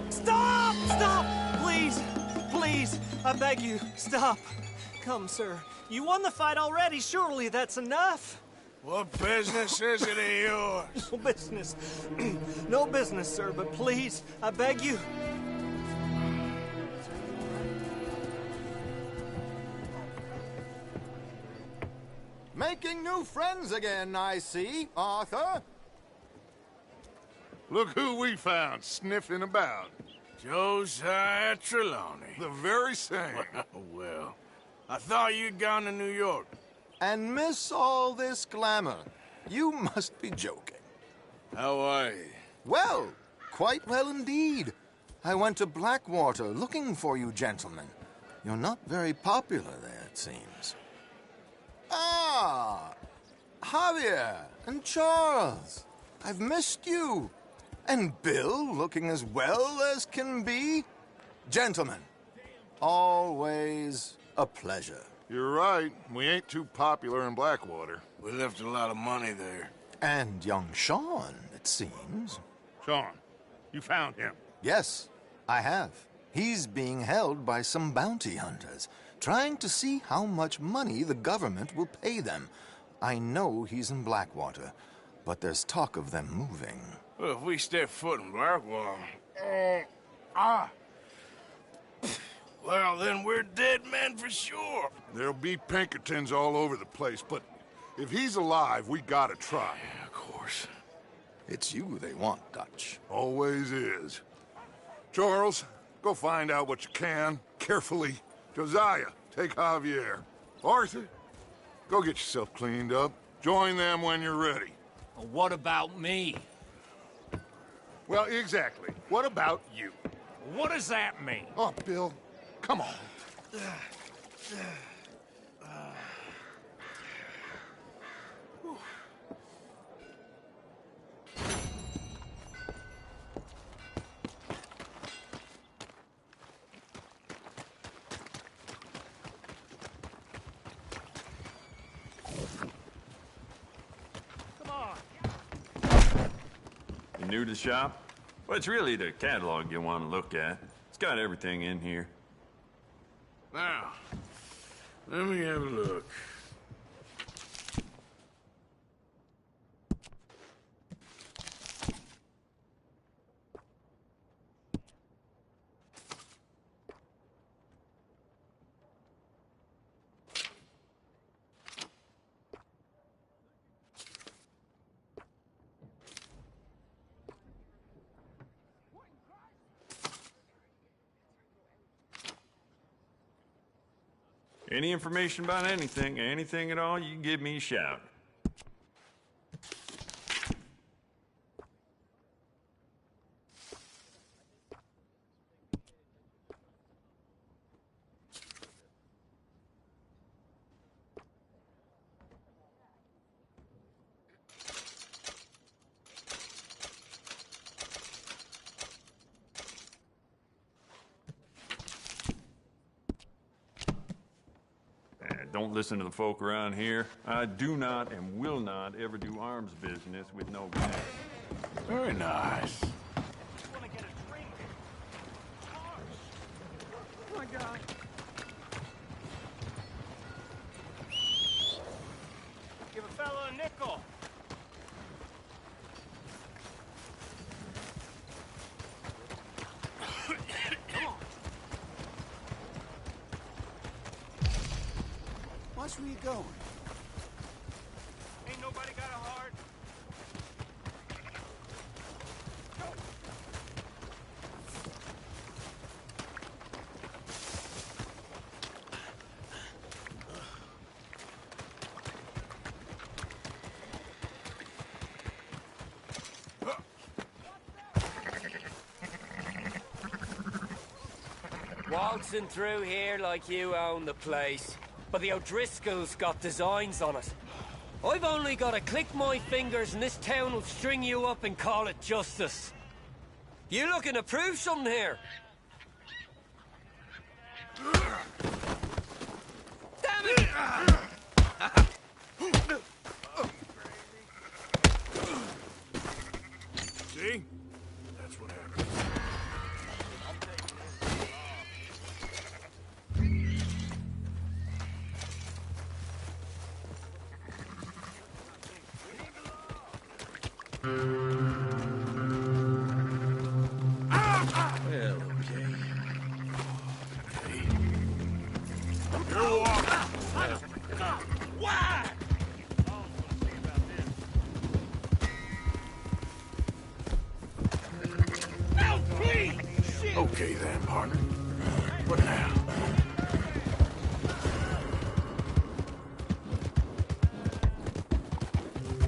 Stop! Stop! Please! Please! I beg you, stop. Come, sir. You won the fight already. Surely that's enough. What business is it of yours? No business. No business, sir, but please, I beg you. Making new friends again, I see, Arthur. Look who we found sniffing about. Josiah Trelawney. The very same. Well, I thought you'd gone to New York. And miss all this glamour. You must be joking. How are you? Well, quite well indeed. I went to Blackwater looking for you gentlemen. You're not very popular there, it seems. Ah, Javier and Charles. I've missed you. And Bill looking as well as can be. Gentlemen, always a pleasure. You're right. We ain't too popular in Blackwater. We left a lot of money there. And young Sean, it seems. Sean, you found him. Yes, I have. He's being held by some bounty hunters, trying to see how much money the government will pay them. I know he's in Blackwater, but there's talk of them moving. Well, if we step foot in Blackwater... Well, then we're dead men for sure. There'll be Pinkertons all over the place, but if he's alive, we gotta try. Yeah, of course. It's you they want, Dutch. Always is. Charles, go find out what you can, carefully. Josiah, take Javier. Arthur, go get yourself cleaned up. Join them when you're ready. What about me? Well, exactly. What about you? What does that mean? Oh, Bill, come on. You new to the shop? Well, it's really the catalog you want to look at. It's got everything in here. Now, let me have a look. Any information about anything at all, you can give me a shout. don't listen to the folk around here. I do not and will not ever do arms business with no gas. Very nice. Oh my God. Give a fellow a nickel. Watch where you going. Ain't nobody got a heart. Waltzing through here like you own the place. But the O'Driscolls got designs on it. I've only got to click my fingers and this town will string you up and call it justice. You looking to prove something here? Damn it! See? That's what happened. Well, okay. You're walking. Why? No, please! Okay then, partner. What now?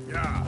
Yeah.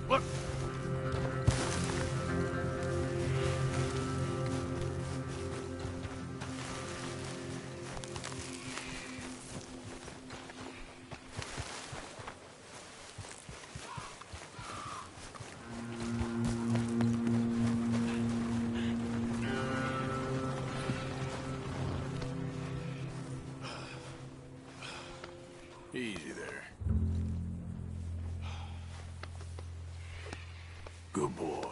Look! Easy there. Good boy.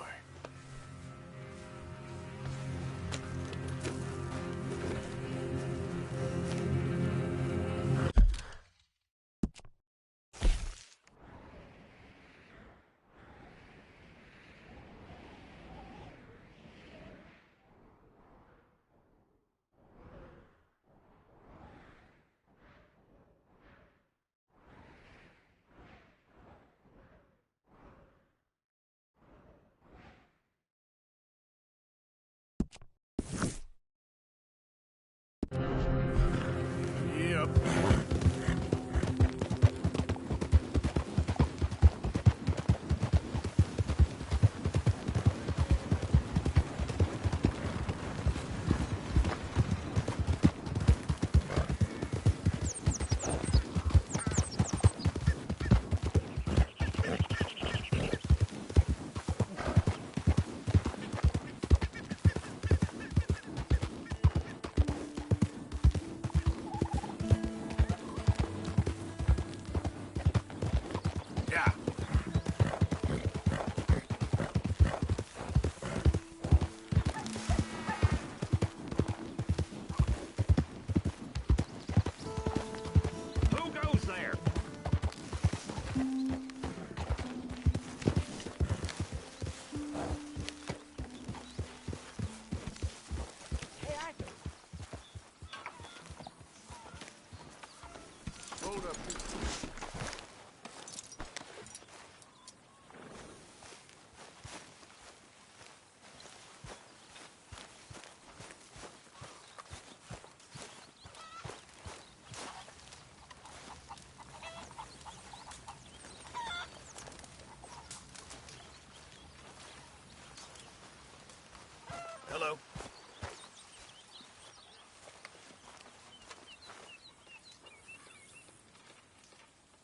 Yep. Yeah. Hello.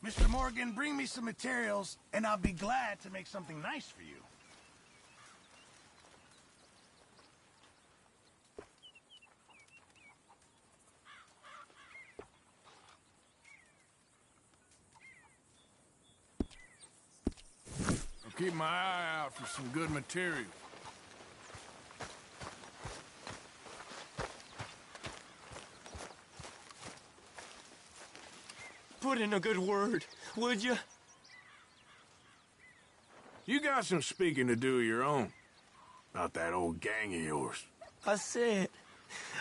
Mr. Morgan, bring me some materials, and I'll be glad to make something nice for you. I'll keep my eye out for some good material. Put in a good word, would you? You got some speaking to do of your own. About that old gang of yours. I said,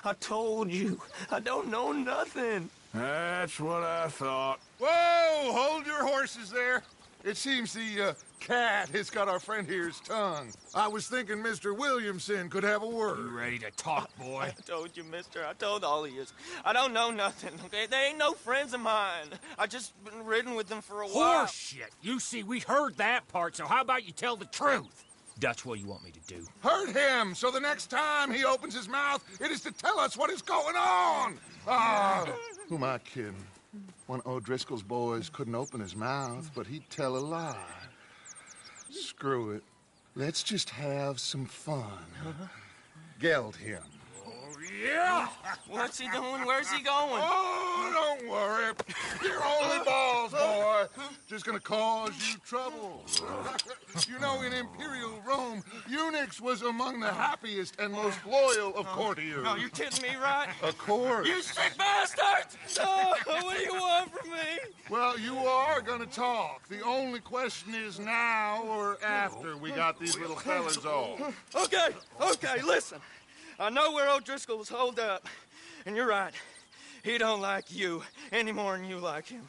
I told you, I don't know nothing. That's what I thought. Whoa! Hold your horses there. It seems the cat has got our friend here's tongue. I was thinking Mr. Williamson could have a word. You ready to talk, boy? I told you, mister. I told all of you. I don't know nothing, okay? They ain't no friends of mine. I just been riding with them for a while. Horseshit! You see, we heard that part, so how about you tell the truth? Dutch, what do you want me to do? Hurt him, so the next time he opens his mouth, it is to tell us what is going on. Who am I kidding? One of O'Driscoll's boys couldn't open his mouth, but he'd tell a lie. Screw it. Let's just have some fun. Geld him. Yeah! What's he doing? Where's he going? Oh, don't worry. You're only balls, boy. Just gonna cause you trouble. You know, in Imperial Rome, eunuchs was among the happiest and most loyal of courtiers. No, you're kidding me, right? Of course. You sick bastard! Oh, what do you want from me? Well, you are gonna talk. The only question is now or after we got these little fellas off. Okay, listen. I know where O'Driscoll's holed up, and you're right. He don't like you any more than you like him.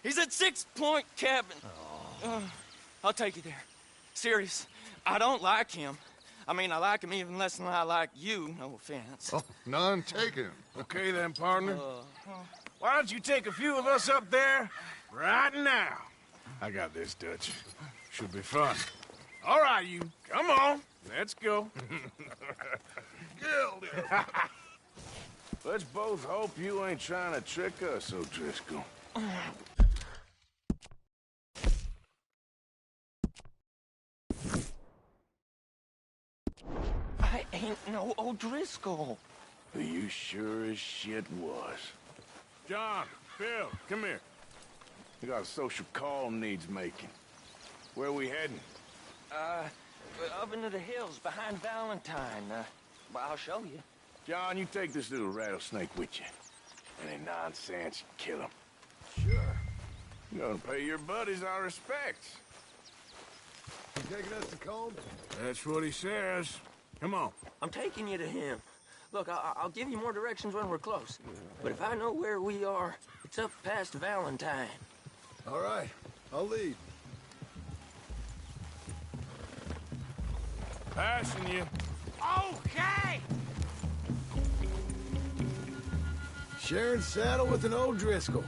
He's at 6 Point Cabin. I'll take you there. Serious, I don't like him. I mean, I like him even less than I like you, no offense. Oh, none taken. Okay then, partner. Why don't you take a few of us up there right now? I got this, Dutch. Should be fun. All right, you. Come on. Let's go. Let's both hope you ain't trying to trick us, O'Driscoll. I ain't no O'Driscoll. But you sure as shit was. John, Bill, come here. We got a social call needs making. Where are we heading? Up into the hills behind Valentine. Well, I'll show you. John, you take this little rattlesnake with you. Any nonsense, kill him. Sure. You're gonna pay your buddies our respects. You taking us to Colm? That's what he says. Come on. I'm taking you to him. Look, I'll give you more directions when we're close. But if I know where we are, it's up past Valentine. All right, I'll lead. Passing you. Okay! Sharing saddle with an O'Driscoll.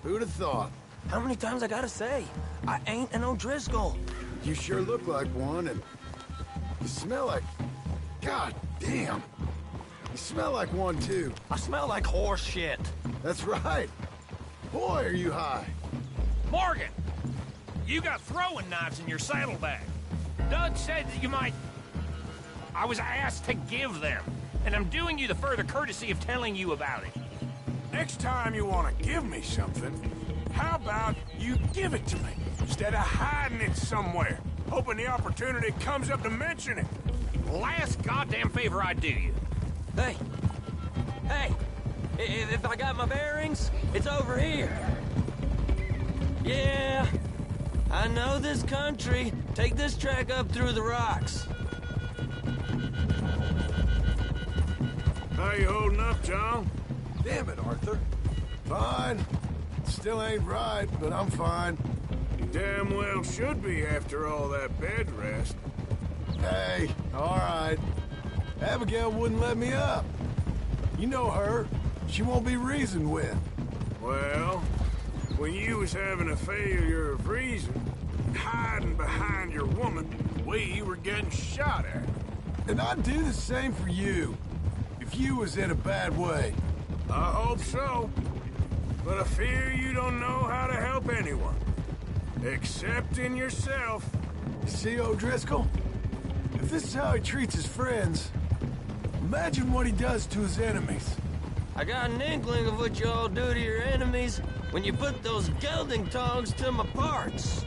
Who'd have thought? How many times I gotta say? I ain't an O'Driscoll. You sure look like one, and you smell like... God damn. You smell like one, too. I smell like horse shit. That's right. Boy, are you high. Morgan! You got throwing knives in your saddlebag. Doug said that you might... I was asked to give them, and I'm doing you the further courtesy of telling you about it. Next time you want to give me something, how about you give it to me, instead of hiding it somewhere, hoping the opportunity comes up to mention it. Last goddamn favor I do you. Hey! If I got my bearings, it's over here. Yeah, I know this country. Take this track up through the rocks. How you holding up, John? Damn it, Arthur. Fine. still ain't right, but I'm fine. You damn well should be after all that bed rest. Hey, all right. Abigail wouldn't let me up. You know her. She won't be reasoned with. Well, when you was having a failure of reason, hiding behind your woman, we were getting shot at. And I'd do the same for you, if you was in a bad way. I hope so. But I fear you don't know how to help anyone. Except in yourself. See, O'Driscoll? If this is how he treats his friends, imagine what he does to his enemies. I got an inkling of what you all do to your enemies when you put those gelding tongs to my parts.